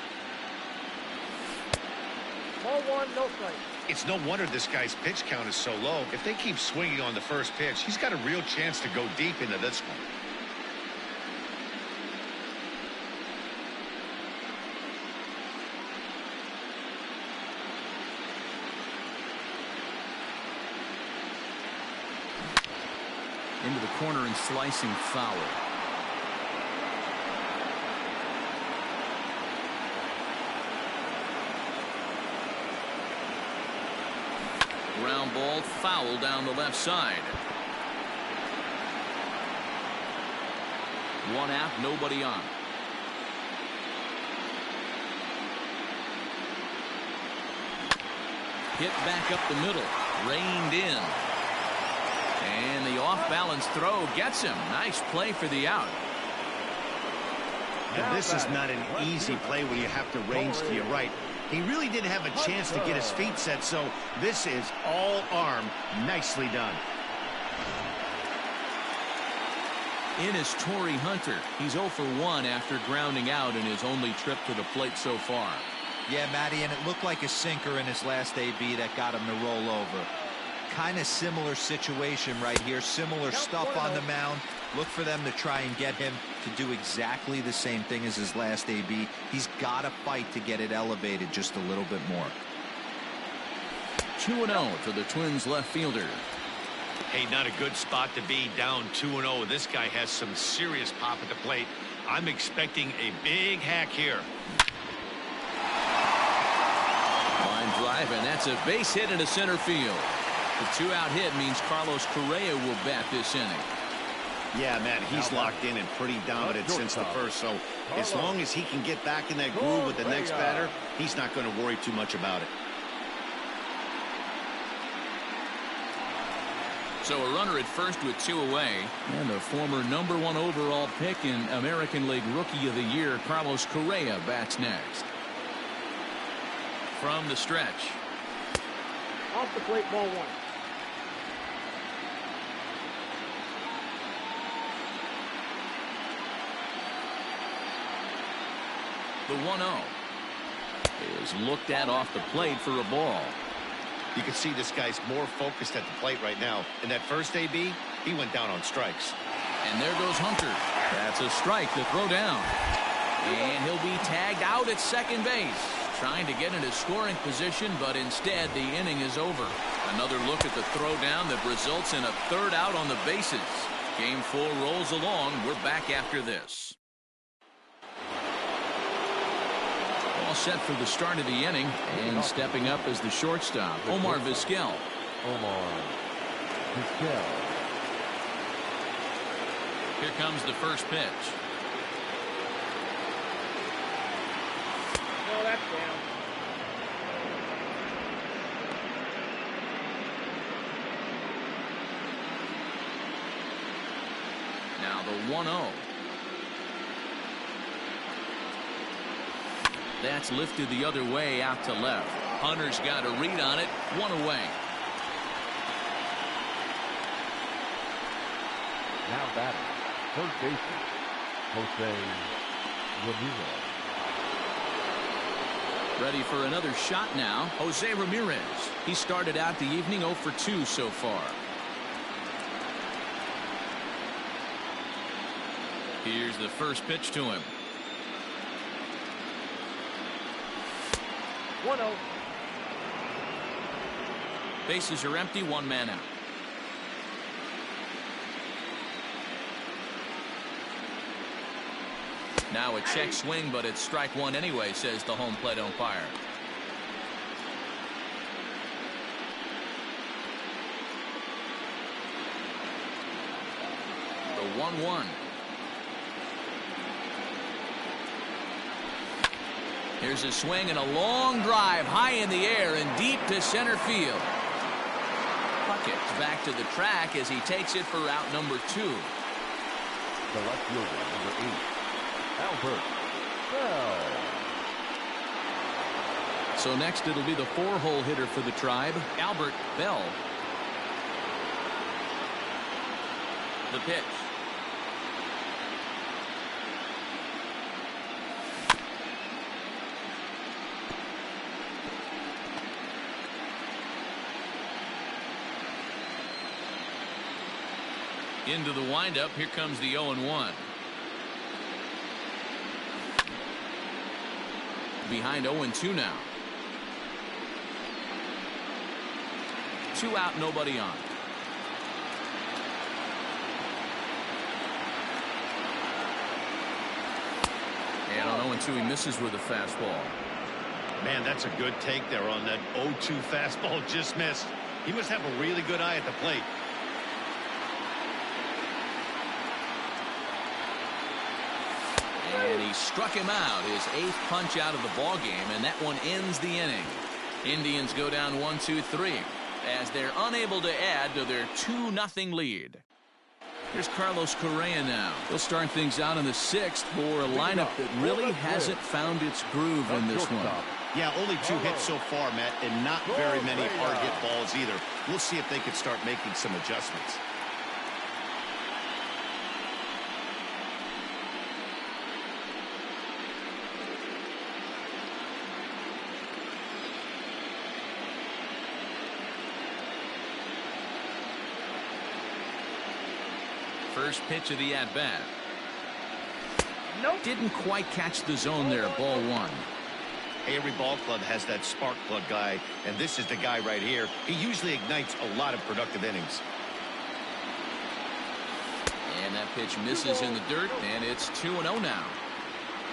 Ball 1, no strike. It's no wonder this guy's pitch count is so low. If they keep swinging on the first pitch, he's got a real chance to go deep into this one. Into the corner and slicing foul. Ground ball, foul down the left side. 1 out, nobody on. Hit back up the middle, reined in. And the off-balance throw gets him. Nice play for the out. And this is not an easy play when you have to range to your right. He really didn't have a chance to get his feet set, so this is all arm. Nicely done. In is Torrey Hunter. He's 0 for 1 after grounding out in his only trip to the plate so far. Yeah, Matty, and it looked like a sinker in his last AB that got him to roll over. Kind of similar situation right here. Similar stuff on the mound. Look for them to try and get him to do exactly the same thing as his last AB. He's got to fight to get it elevated just a little bit more. 2-0 for the Twins left fielder. Hey, not a good spot to be, down 2-0. This guy has some serious pop at the plate. I'm expecting a big hack here. Line drive, and that's a base hit into center field. The 2-out hit means Carlos Correa will bat this inning. Yeah, Matt, he's locked in and pretty dominant since the first, so as long as he can get back in that groove with the next batter, he's not going to worry too much about it. So a runner at first with 2 away, and the former #1 overall pick in American League Rookie of the Year, Carlos Correa, bats next. From the stretch. Off the plate, ball 1. The 1-0 is looked at off the plate for a ball. You can see this guy's more focused at the plate right now. In that first AB, he went down on strikes. And there goes Hunter. That's a strike to throw down. And he'll be tagged out at second base. Trying to get into scoring position, but instead the inning is over. Another look at the throw down that results in a 3rd out on the bases. Game 4 rolls along. We're back after this. All set for the start of the inning, and stepping up as the shortstop, Omar Vizquel. Here comes the first pitch. No, that's down. Now the 1-0. That's lifted the other way out to left. Hunter's got a read on it. 1 away. Now batting, first baseman, Jose Ramirez. Ready for another shot now. Jose Ramirez. He started out the evening 0 for 2 so far. Here's the first pitch to him. 1-0. Bases are empty, 1 man out. Now a check swing, but it's strike 1 anyway, says the home plate umpire. The 1-1. Here's a swing and a long drive high in the air and deep to center field. Puckett's back to the track as he takes it for out number 2. The left fielder, number 8, Albert Bell. So next it'll be the 4-hole hitter for the Tribe, Albert Bell. The pitch. Into the windup. Here comes the 0-1. Behind 0-2 now. 2 out, nobody on. And on 0-2, he misses with a fastball. Man, that's a good take there on that 0-2 fastball. Just missed. He must have a really good eye at the plate. And he struck him out, his 8th punch out of the ball game, and that one ends the inning. Indians go down 1-2-3 as they're unable to add to their 2-0 lead. Here's Carlos Correa now. He'll start things out in the 6th for a lineup that really hasn't found its groove in this one. Yeah, only 2 hits so far, Matt, and not very many hard hit balls either. We'll see if they can start making some adjustments. First pitch of the at-bat. Nope. Didn't quite catch the zone there. Ball one. Every ball club has that spark plug guy, and this is the guy right here. He usually ignites a lot of productive innings. And that pitch misses in the dirt, and it's 2-0 now.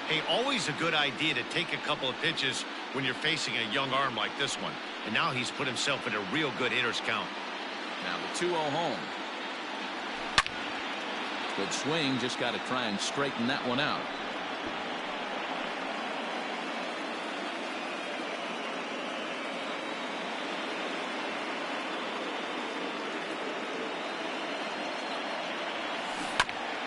Hey, always a good idea to take a couple of pitches when you're facing a young arm like this one. And now he's put himself in a real good hitter's count. Now the 2-0 home. Good swing, just got to try and straighten that one out.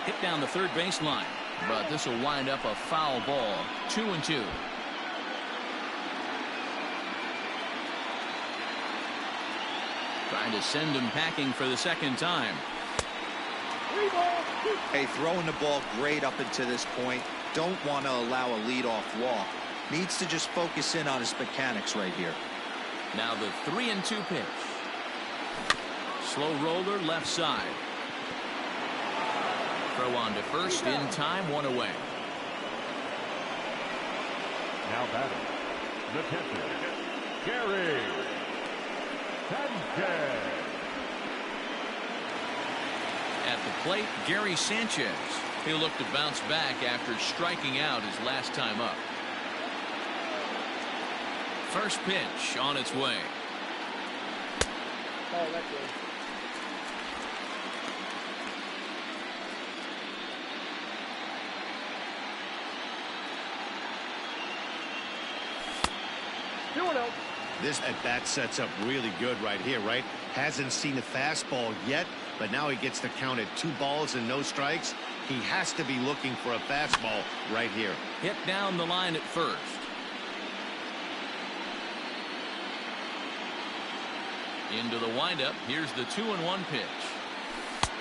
Hit down the third baseline, but this will wind up a foul ball. 2-2. Trying to send him packing for the second time. Hey, throwing the ball great up until this point. Don't want to allow a leadoff walk. Needs to just focus in on his mechanics right here. Now the 3-2 pitch. Slow roller left side. Throw on to first in time, one away. Now batting, the pitcher, Gary Sanchez. At the plate, Gary Sanchez. He'll look to bounce back after striking out his last time up. First pitch on its way. Oh, that's good. This at-bat sets up really good right here, right? Hasn't seen a fastball yet, but now he gets the count at 2 balls and no strikes. He has to be looking for a fastball right here. Hit down the line at first. Into the windup. Here's the 2-1 pitch.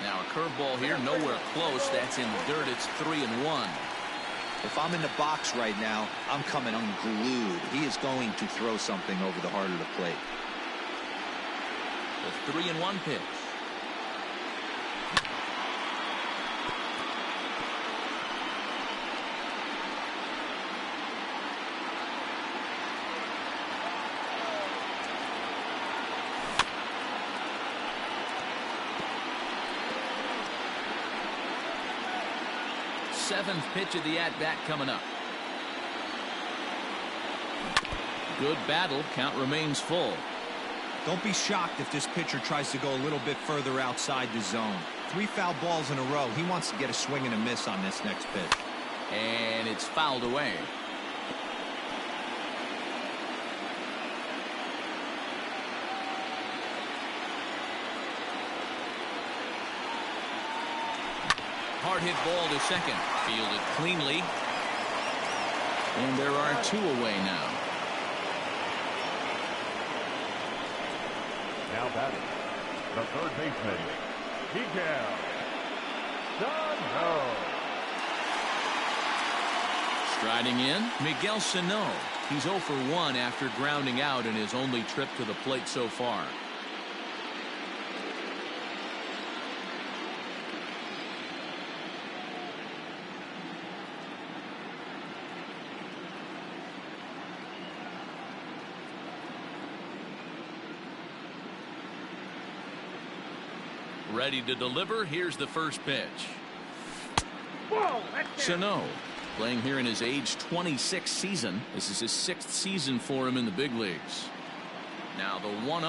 Now a curveball here, nowhere close. That's in the dirt. It's 3-1. If I'm in the box right now, I'm coming unglued. He is going to throw something over the heart of the plate. The 3-1 pitch. Seventh pitch of the at-bat coming up. Good battle. Count remains full. Don't be shocked if this pitcher tries to go a little bit further outside the zone. 3 foul balls in a row. He wants to get a swing and a miss on this next pitch. And it's fouled away. Hard hit ball to second. Fielded cleanly. And there are 2 away now. Now batting, the third baseman, Miguel Sano. Striding in, Miguel Sano. He's 0 for 1 after grounding out in his only trip to the plate so far. Ready to deliver. Here's the first pitch. Whoa, Sano playing here in his age 26 season. This is his 6th season for him in the big leagues. Now the 1-0.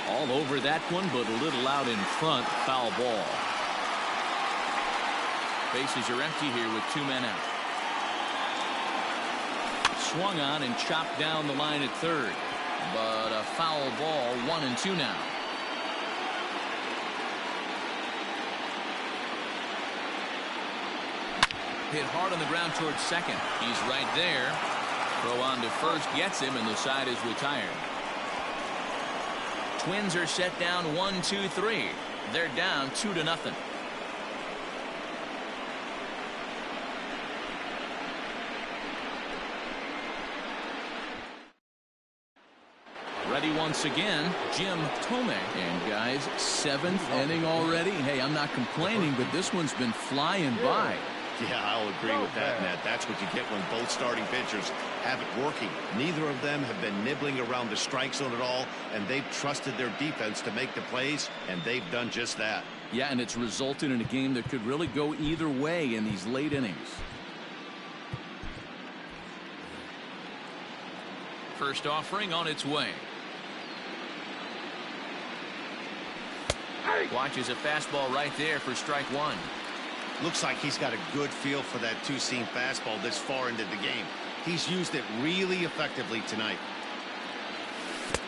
All over that one, but a little out in front. Foul ball. Bases are empty here with 2 men out. Swung on and chopped down the line at third. But a foul ball. 1-2 now. Hit hard on the ground towards second. He's right there. Throw on to first gets him, and the side is retired. Twins are set down 1-2-3. They're down 2-0. Ready Ready once again, Jim Thome. And guys, 7th inning already. Hey, I'm not complaining, but this one's been flying by. Yeah, I'll agree with that, Matt. That's what you get when both starting pitchers have it working. Neither of them have been nibbling around the strike zone at all, and they've trusted their defense to make the plays, and they've done just that. Yeah, and it's resulted in a game that could really go either way in these late innings. First offering on its way. Watches a fastball right there for strike one. Looks like he's got a good feel for that two-seam fastball this far into the game. He's used it really effectively tonight.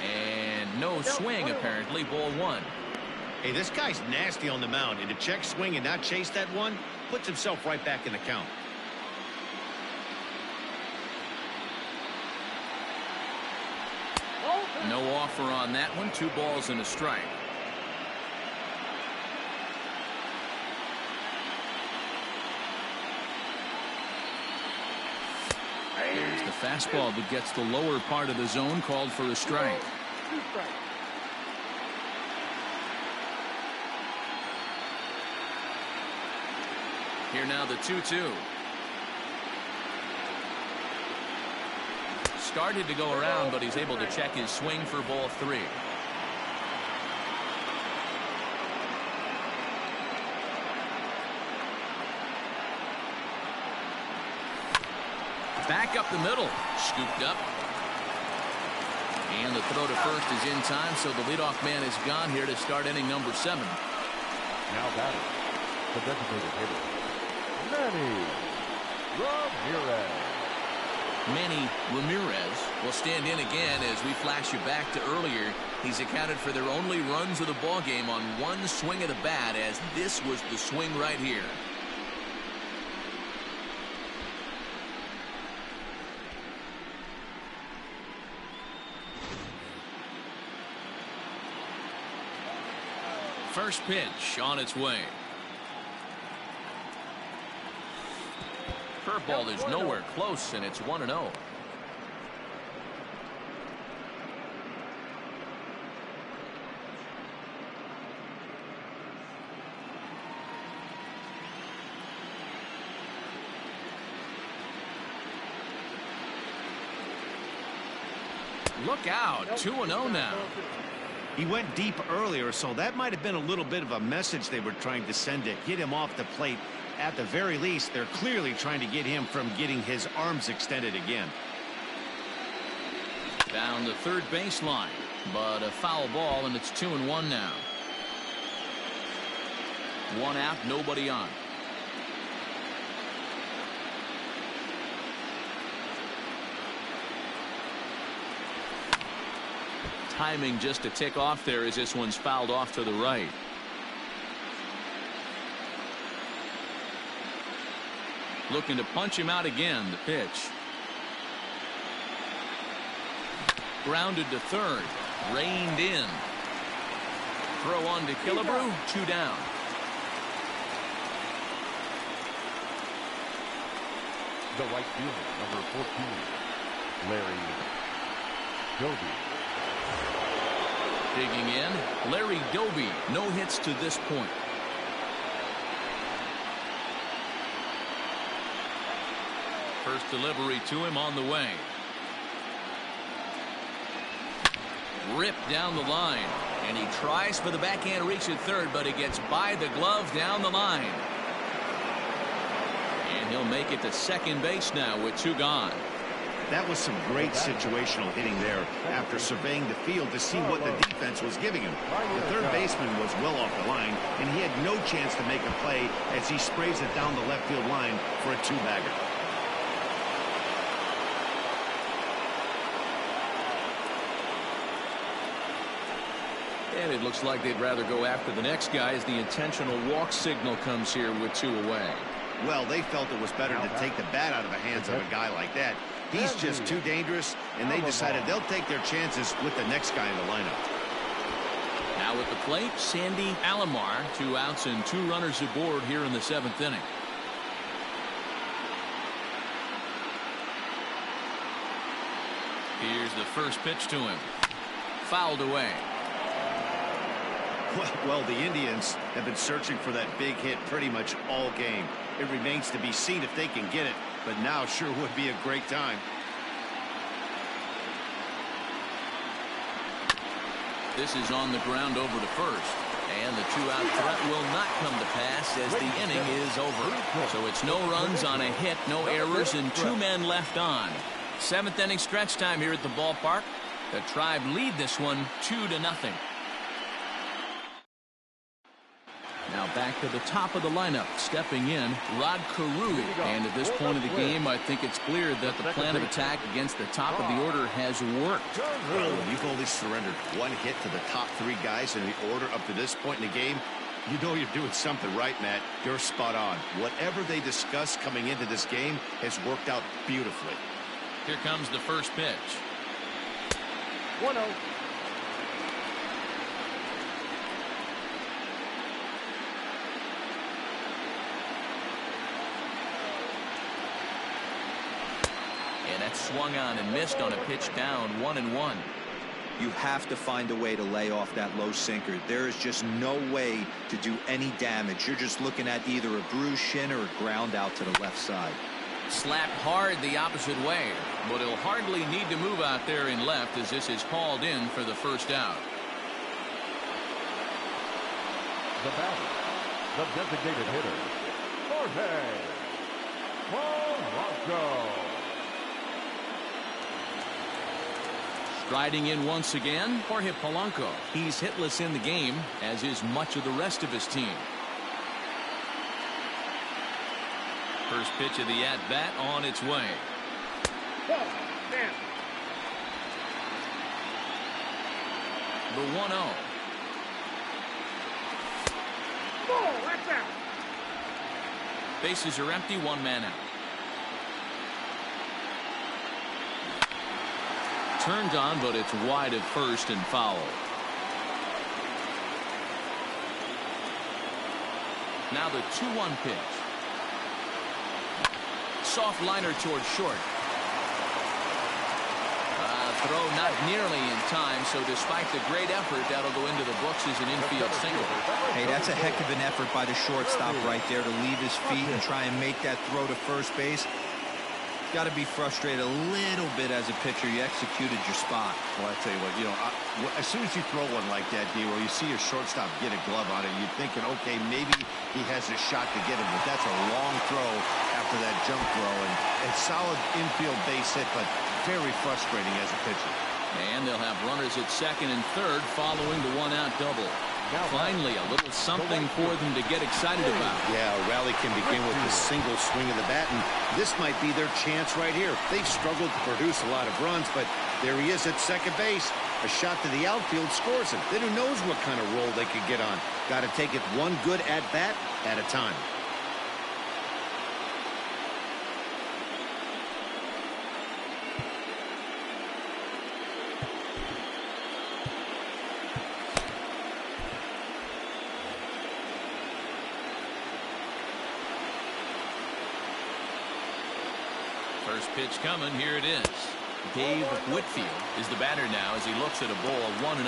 And no swing, apparently. Ball one. Hey, this guy's nasty on the mound, and to check swing and not chase that one puts himself right back in the count. No offer on that one. 2 balls and a strike. There's the fastball that gets the lower part of the zone, called for a strike. Here now the 2-2. Started to go around, but he's able to check his swing for ball 3. Back up the middle. Scooped up. And the throw to first is in time, so the leadoff man is gone here to start inning number 7. Now batting, the designated hitter, Manny Ramirez. Manny Ramirez will stand in again as we flash you back to earlier. He's accounted for their only runs of the ball game on one swing of the bat, as this was the swing right here. First pitch on its way. Curveball is nowhere close, and it's 1-0. Look out, 2-0 now. He went deep earlier, so that might have been a little bit of a message they were trying to send to get him off the plate. At the very least, they're clearly trying to get him from getting his arms extended again. Down the third baseline, but a foul ball, and it's 2-1 now. 1 out, nobody on. Timing just a tick off there as this one's fouled off to the right. Looking to punch him out again. The pitch. Grounded to third. Reined in. Throw on to Killebrew. 2 down. The right fielder, number 14, Larry Doby. Digging in, Larry Doby. No hits to this point. First delivery to him on the way. Ripped down the line, and he tries for the backhand reach at third, but it gets by the glove down the line. And he'll make it to second base now with 2 gone. That was some great situational hitting there after surveying the field to see what the defense was giving him. The third baseman was well off the line, and he had no chance to make a play as he sprays it down the left field line for a 2-bagger. And it looks like they'd rather go after the next guy as the intentional walk signal comes here with 2 away. Well, they felt it was better to take the bat out of the hands of a guy like that. He's just too dangerous, and they decided they'll take their chances with the next guy in the lineup. Now at the plate, Sandy Alomar. 2 outs and 2 runners aboard here in the 7th inning. Here's the first pitch to him. fouled away. Well, the Indians have been searching for that big hit pretty much all game. It remains to be seen if they can get it, but now sure would be a great time. This is on the ground over to first. And the two-out threat will not come to pass as the inning is over. So it's no runs on a hit, no errors, and 2 men left on. 7th inning stretch time here at the ballpark. The Tribe lead this one 2-0. Now back to the top of the lineup. Stepping in, Rod Carew. And at this point of the game, I think it's clear that the plan of attack against the top of the order has worked. Well, when you've only surrendered 1 hit to the top 3 guys in the order up to this point in the game, you know you're doing something right, Matt. You're spot on. Whatever they discussed coming into this game has worked out beautifully. Here comes the first pitch. 1-0. And that's swung on and missed on a pitch down, 1-1. You have to find a way to lay off that low sinker. There is just no way to do any damage. You're just looking at either a bruised shin or a ground out to the left side. Slapped hard the opposite way, but he'll hardly need to move out there in left as this is called in for the first out. The batter, the designated hitter, Jorge Polanco. Striding in once again, Jorge Polanco. He's hitless in the game, as is much of the rest of his team. First pitch of the at-bat on its way. Ball. Man. The 1-0. Ball. That's out. Bases are empty, 1 man out. Turned on, but it's wide at first and foul. Now the 2-1 pitch. Soft liner towards short. Throw not nearly in time, so despite the great effort, that'll go into the books as an infield single. Hey, that's a heck of an effort by the shortstop right there to leave his feet and try and make that throw to first base. Got to be frustrated a little bit as a pitcher. You executed your spot. Well, I tell you what, as soon as you throw one like that, D-Roll, you see your shortstop get a glove on it, you're thinking, okay, maybe he has a shot to get him, but that's a long throw after that jump throw, and solid infield base hit, but very frustrating as a pitcher. And they'll have runners at second and third following the 1-out double. Finally, a little something for them to get excited about. Yeah, a rally can begin with a single swing of the bat, and this might be their chance right here. They've struggled to produce a lot of runs, but there he is at second base. A shot to the outfield scores him. Then who knows what kind of roll they could get on. Got to take it one good at-bat at a time. First pitch coming. Here it is. Dave Whitfield is the batter now as he looks at a ball 1-0.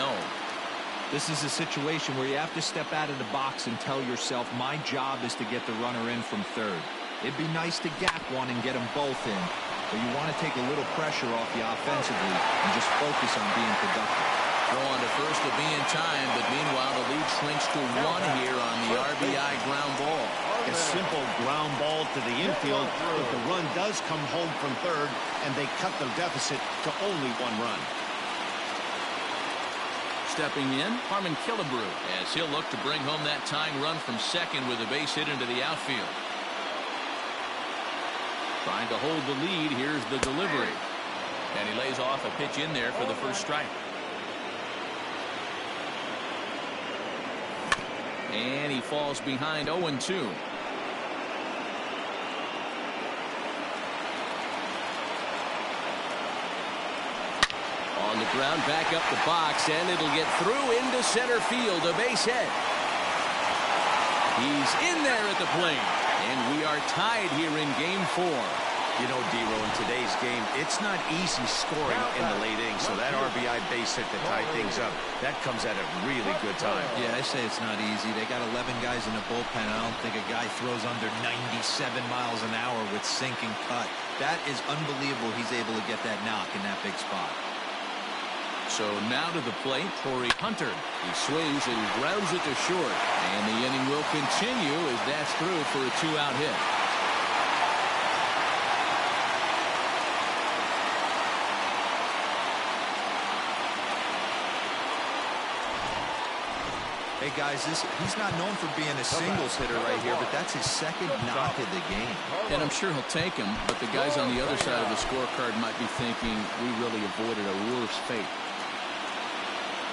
This is a situation where you have to step out of the box and tell yourself, my job is to get the runner in from third. It'd be nice to gap one and get them both in, but you want to take a little pressure off you offensively and just focus on being productive. Throw on to first to be in time, but meanwhile the lead shrinks to 1 here on the RBI ground ball. A simple ground ball to the infield, but the run does come home from third, and they cut their deficit to only 1 run. Stepping in, Harmon Killebrew, as he'll look to bring home that tying run from second with a base hit into the outfield. Trying to hold the lead, here's the delivery. And he lays off a pitch in there for the first strike. And he falls behind 0-2. On the ground, back up the box, and it'll get through into center field, a base hit. He's in there at the plate, and we are tied here in Game 4. You know, Dero, in today's game, it's not easy scoring in the late innings, so that RBI base hit to tie things up, that comes at a really good time. Yeah, I say it's not easy. They got 11 guys in the bullpen. I don't think a guy throws under 97 miles an hour with sink and cut. That is unbelievable he's able to get that knock in that big spot. So now to the plate, Torrey Hunter. He swings and grounds it to short. And the inning will continue as that's through for a 2-out hit. Hey, guys, he's not known for being a singles hitter right here, but that's his second knock of the game. And I'm sure he'll take him, but the guys on the other side of the scorecard might be thinking we really avoided a worse fate.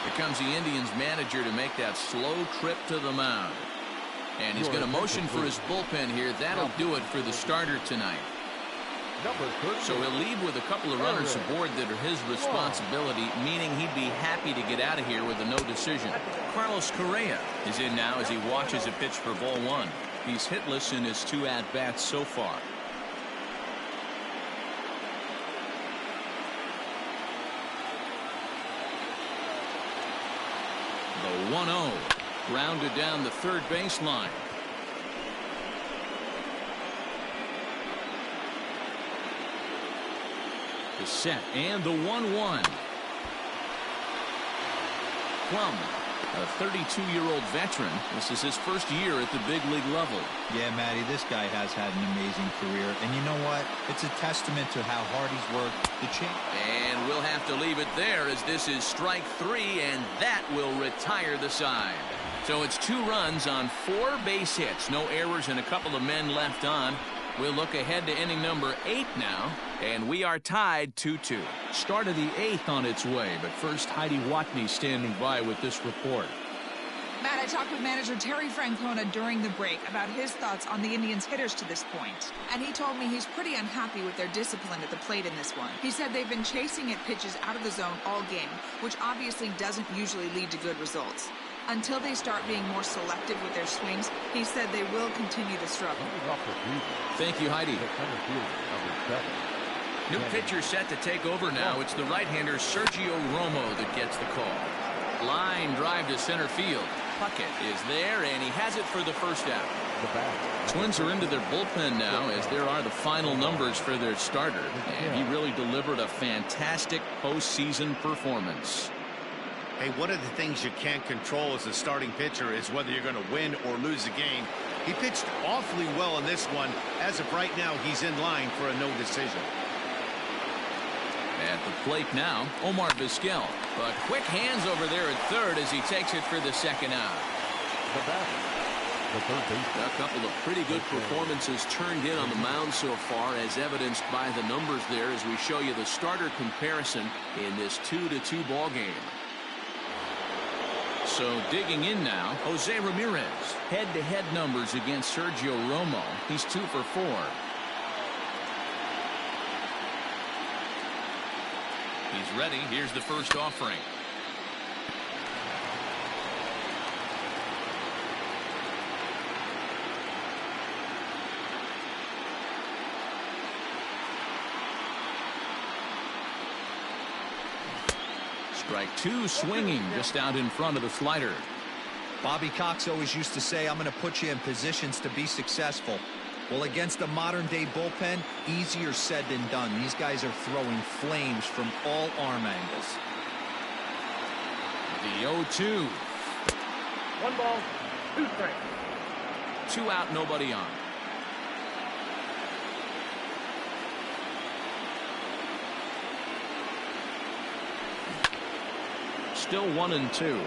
Here comes the Indians manager to make that slow trip to the mound. And he's going to motion for his bullpen here. That'll do it for the starter tonight. So he'll leave with a couple of runners aboard that are his responsibility, meaning he'd be happy to get out of here with a no decision. Carlos Correa is in now as he watches a pitch for ball one. He's hitless in his 2 at-bats so far. The 1-0 grounded down the third baseline. The set and the 1-1. Plum, a 32-year-old veteran. This is his first year at the big league level. Yeah, Matty, this guy has had an amazing career. And you know what? It's a testament to how hard he's worked. And we'll have to leave it there as this is strike 3, and that will retire the side. So it's 2 runs on 4 base hits. No errors and a couple of men left on. We'll look ahead to inning number 8 now, and we are tied 2-2. Start of the 8th on its way, but first Heidi Watney standing by with this report. Matt, I talked with manager Terry Francona during the break about his thoughts on the Indians' hitters to this point. And he told me he's pretty unhappy with their discipline at the plate in this one. He said they've been chasing at pitches out of the zone all game, which obviously doesn't usually lead to good results. Until they start being more selective with their swings, he said they will continue to struggle. Thank you, Heidi. New pitcher set to take over now. It's the right-hander Sergio Romo that gets the call. Line drive to center field. Puckett is there, and he has it for the first out. Twins are into their bullpen now, as there are the final numbers for their starter. And he really delivered a fantastic postseason performance. Hey, one of the things you can't control as a starting pitcher is whether you're going to win or lose a game. He pitched awfully well in this one. As of right now, he's in line for a no decision. At the plate now, Omar Vizquel. But quick hands over there at third as he takes it for the second out. A couple of pretty good performances turned in on the mound so far, as evidenced by the numbers there as we show you the starter comparison in this 2-2 ball game. So digging in now, Jose Ramirez. Head-to-head numbers against Sergio Romo. He's 2 for 4. He's ready. Here's the first offering. Strike 2, swinging just out in front of the slider. Bobby Cox always used to say, I'm going to put you in positions to be successful. Well, against a modern-day bullpen, easier said than done. These guys are throwing flames from all arm angles. The 0-2. 1 ball, 2 strikes. 2 out, nobody on. Still 1-2.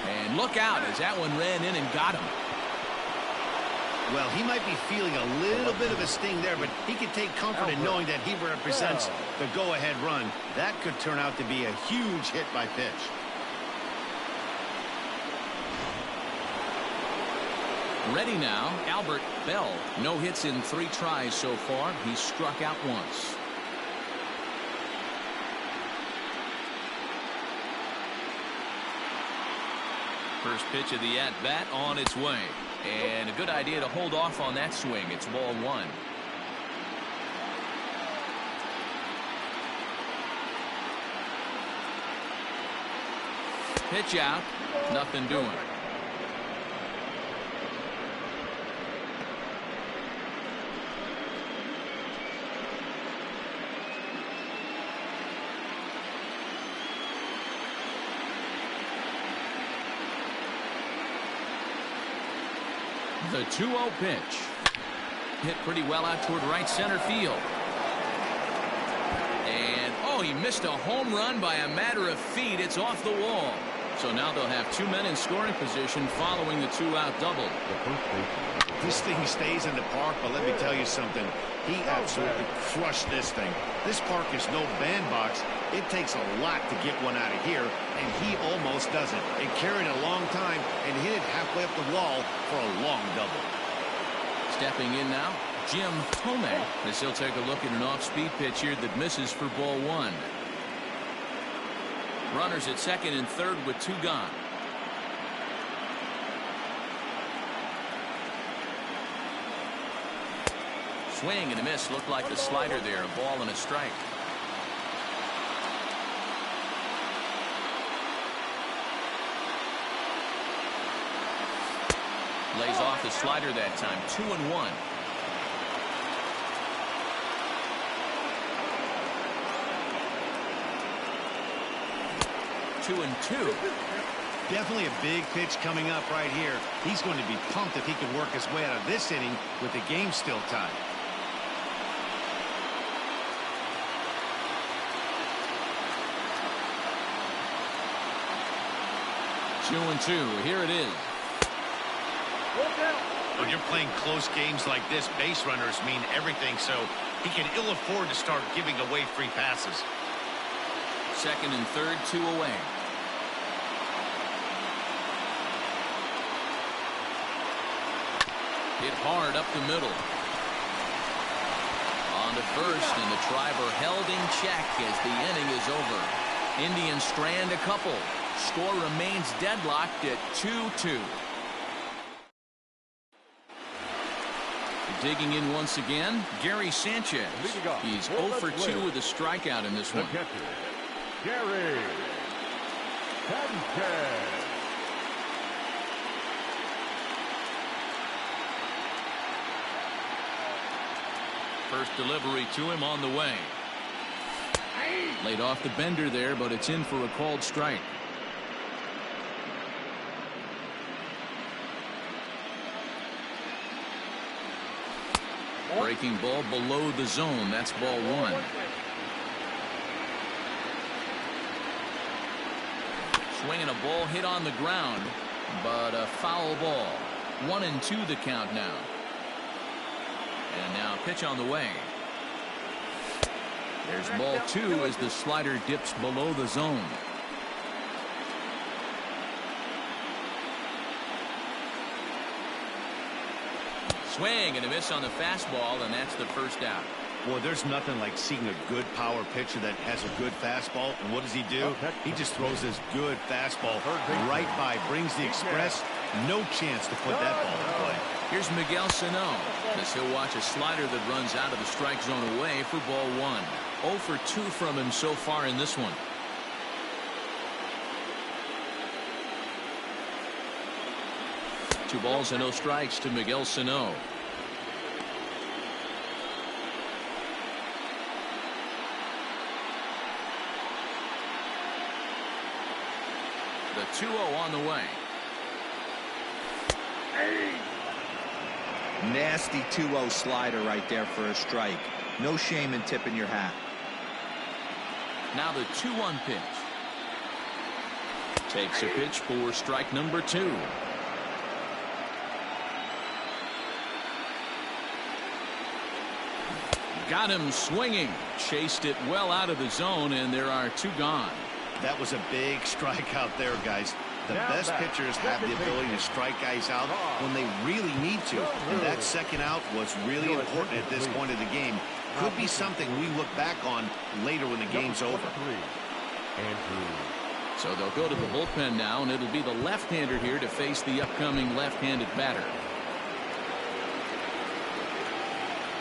And look out as that one ran in and got him. Well, he might be feeling a little bit of a sting there, but he can take comfort in knowing that he represents the go-ahead run. That could turn out to be a huge hit by pitch. Ready now, Albert Bell. No hits in 3 tries so far. He's struck out once. First pitch of the at-bat on its way. And a good idea to hold off on that swing. It's ball 1. Pitch out. Nothing doing. The 2-0 pitch. Hit pretty well out toward right center field. And, oh, he missed a home run by a matter of feet. It's off the wall. So now they'll have 2 men in scoring position following the 2-out double. This thing stays in the park, but let me tell you something. He absolutely crushed this thing. This park is no bandbox. It takes a lot to get one out of here, and he almost does it. It carried a long time and hit it halfway up the wall for a long double. Stepping in now, Jim Thome, as he'll take a look at an off-speed pitch here that misses for ball 1. Runners at second and third with 2 gone. Swing and a miss. Looked like the slider there. A ball and a strike. Lays off the slider that time. 2-1. Two and two. Definitely a big pitch coming up right here. He's going to be pumped if he can work his way out of this inning with the game still tied. Two and two. Here it is. When you're playing close games like this, base runners mean everything, so he can ill afford to start giving away free passes. Second and third, 2 away. Hit hard up the middle. On to first, and the driver held in check as the inning is over. Indians strand a couple. Score remains deadlocked at 2-2. Digging in once again, Gary Sanchez. He's 0 for 2 with a strikeout in this one. Gary Sanchez. First delivery to him on the way. Laid off the bender there, but it's in for a called strike. Breaking ball below the zone. That's ball 1. Swinging a ball hit on the ground, but a foul ball. 1-2 the count now. And now pitch on the way. There's ball 2 as the slider dips below the zone. Swing and a miss on the fastball, and that's the first out. Boy, there's nothing like seeing a good power pitcher that has a good fastball. And what does he do? He just throws his good fastball right by, brings the express. No chance to put that ball in play. Here's Miguel Sano, as he'll watch a slider that runs out of the strike zone away for ball 1. 0 for 2 from him so far in this one. Two balls and no strikes to Miguel Sano. The 2-0 on the way. Nasty 2-0 slider right there for a strike. No shame in tipping your hat. Now the 2-1 pitch. Takes a pitch for strike number 2. Got him swinging. Chased it well out of the zone, and there are 2 gone. That was a big strikeout there, guys. The best pitchers have the ability to strike guys out when they really need to. And that second out was really important at this point of the game. Could be something we look back on later when the game's over. So they'll go to the bullpen now, and it'll be the left-hander here to face the upcoming left-handed batter.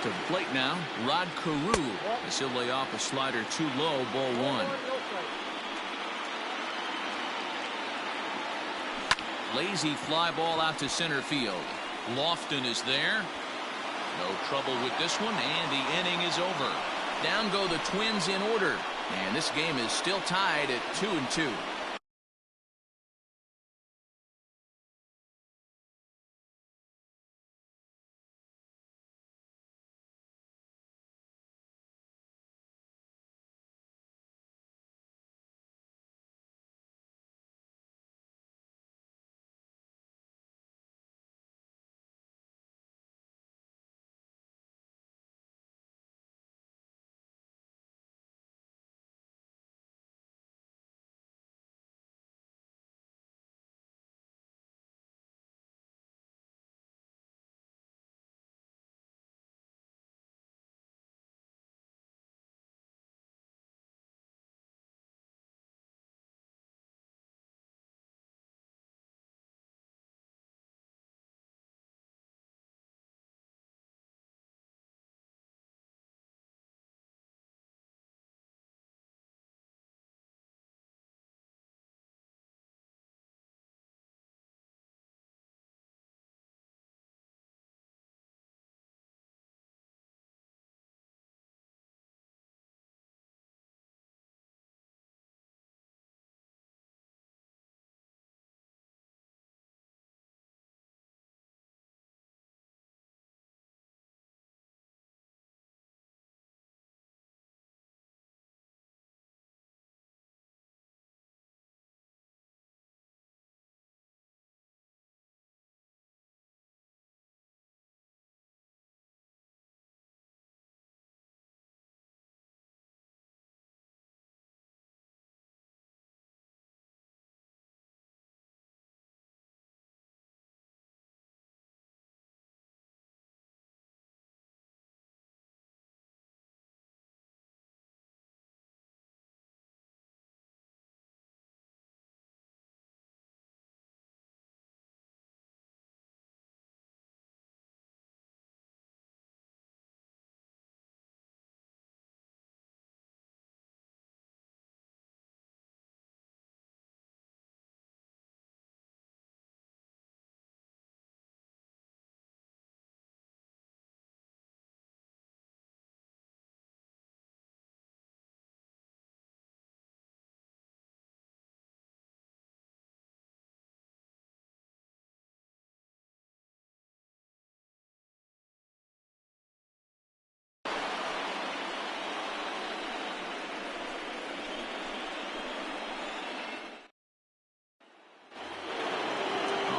To the plate now, Rod Carew, as he'll lay off a slider too low, ball one. Lazy fly ball out to center field. Lofton is there. No trouble with this one, and the inning is over. Down go the Twins in order, and this game is still tied at 2-2.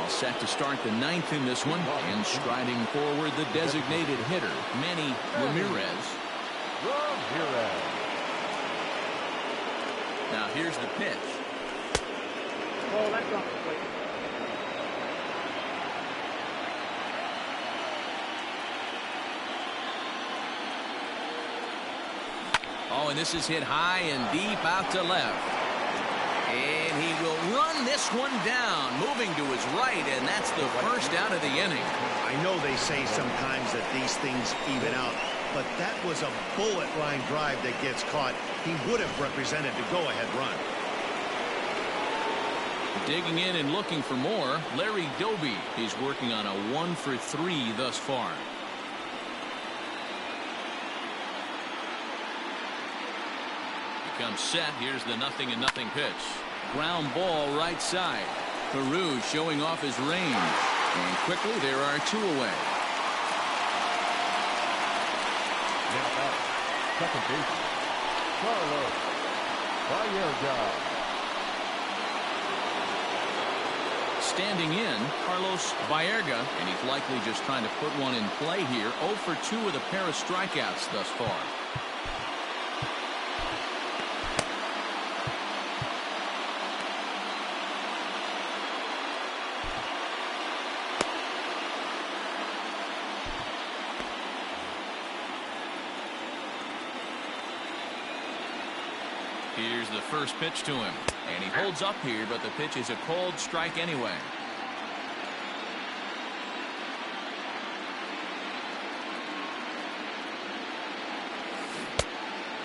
Set to start the ninth in this one, and striding forward the designated hitter, Manny Ramirez. Now here's the pitch. Oh, that's off the plate. Oh, and this is hit high and deep out to left. And he will run this one down, moving to his right, and that's the first out of the inning. I know they say sometimes that these things even out, but that was a bullet line drive that gets caught. He would have represented the go-ahead run. Digging in and looking for more, Larry Doby. He's working on a 1-for-3 thus far. Comes set. Here's the 0-0 pitch. Ground ball right side. Carew showing off his range. And quickly there are two away. Now back, second baseman, Carlos Baerga. Standing in, Carlos Baerga, and he's likely just trying to put one in play here. 0 for 2 with a pair of strikeouts thus far. Here's the first pitch to him. And he holds up here, but the pitch is a cold strike anyway.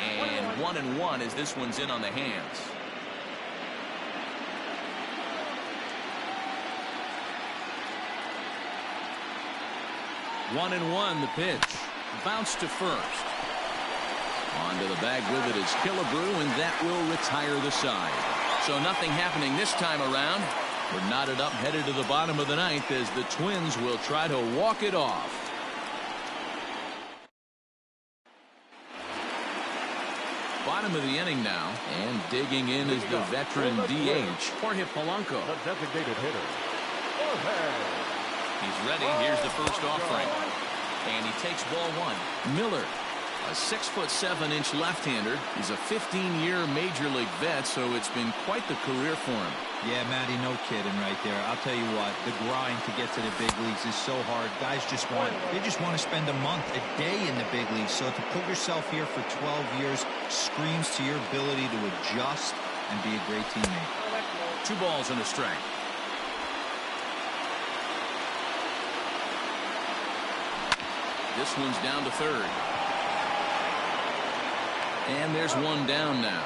And 1-1 as this one's in on the hands. One and one, the pitch. Bounce to first. Onto the bag with it is Killebrew, and that will retire the side. So nothing happening this time around. We're knotted up, headed to the bottom of the ninth as the Twins will try to walk it off. Bottom of the inning now, and digging in is the veteran DH, Jorge Polanco. The designated hitter. He's ready. Here's the first offering. And he takes ball one. Miller, a 6'7" left-hander. He's a 15-year major league vet, so it's been quite the career for him. Yeah, Matty, no kidding right there. I'll tell you what, the grind to get to the big leagues is so hard. Guys just want to spend a month, a day in the big leagues. So to put yourself here for 12 years screams to your ability to adjust and be a great teammate. 2 balls and a strike. This one's down to third. And there's one down now.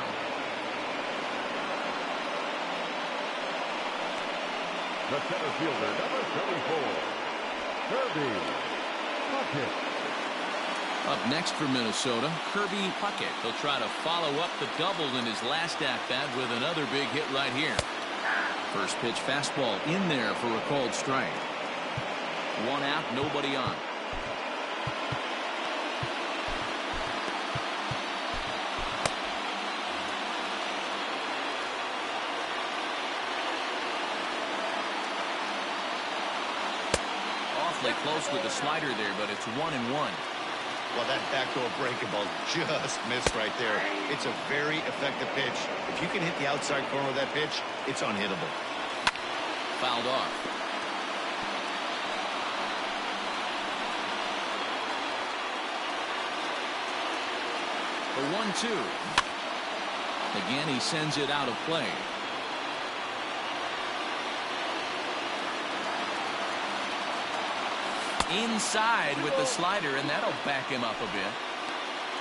The center fielder, number 34, Kirby Puckett. Up next for Minnesota, Kirby Puckett. He'll try to follow up the double in his last at-bat with another big hit right here. First pitch fastball in there for a called strike. 1 out, nobody on. Close with the slider there, but it's 1-1. Well, that backdoor breaking ball just missed right there. It's a very effective pitch. If you can hit the outside corner of that pitch, it's unhittable. Fouled off. The 1-2. Again, he sends it out of play. Inside with the slider, and that'll back him up a bit.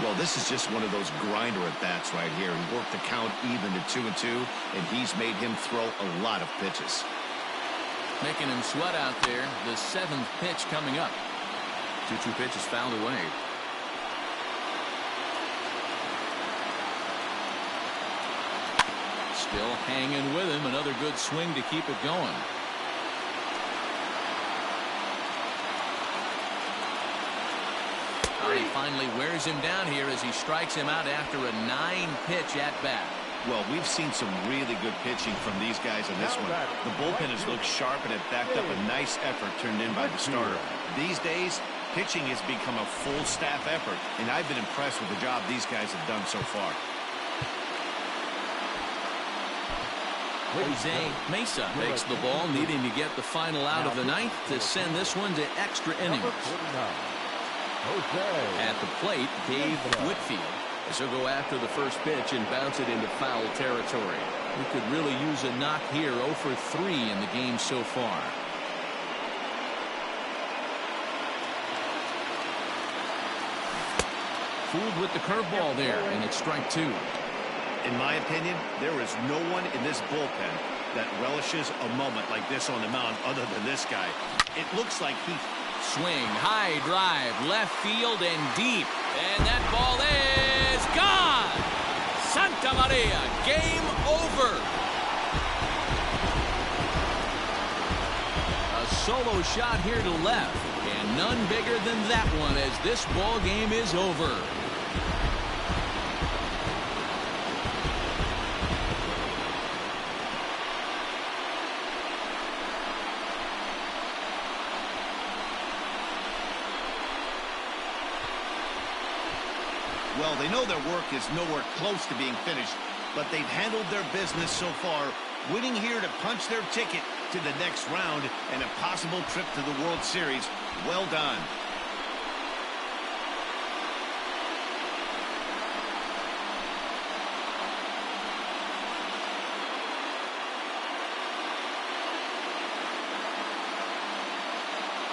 Well, this is just one of those grinder at-bats right here. He worked the count even to 2-2, and he's made him throw a lot of pitches. Making him sweat out there. The 7th pitch coming up. 2-2 pitch is fouled away. Still hanging with him. Another good swing to keep it going. He finally wears him down here as he strikes him out after a 9-pitch at-bat. Well, we've seen some really good pitching from these guys in this one. The bullpen has looked sharp and it backed up a nice effort turned in by the starter. These days, pitching has become a full staff effort, and I've been impressed with the job these guys have done so far. Jose Mesa makes the ball, needing to get the final out of the ninth to send this one to extra innings. At the plate, Dave Whitfield. As he'll go after the first pitch and bounce it into foul territory. We could really use a knock here. 0 for 3 in the game so far. Fooled with the curveball there, and it's strike 2. In my opinion, there is no one in this bullpen that relishes a moment like this on the mound other than this guy. It looks like he... Swing, high drive, left field and deep. And that ball is gone! Santa Maria, game over. A solo shot here to left. And none bigger than that one as this ball game is over. Well, they know their work is nowhere close to being finished, but they've handled their business so far, winning here to punch their ticket to the next round and a possible trip to the World Series. Well done.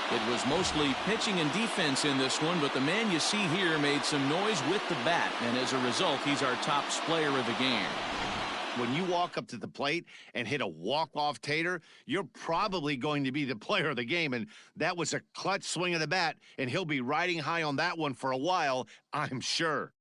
It was mostly pitching and defense in this one, but the man you see here made some noise with the bat, and as a result, he's our top player of the game. When you walk up to the plate and hit a walk-off tater, you're probably going to be the player of the game, and that was a clutch swing of the bat, and he'll be riding high on that one for a while, I'm sure.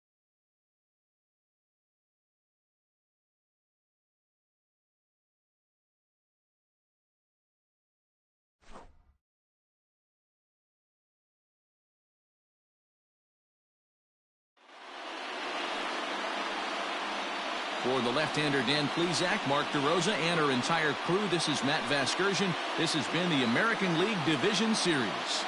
For the left-hander Dan Plesac, Mark DeRosa, and our entire crew, this is Matt Vasgersian. This has been the American League Division Series.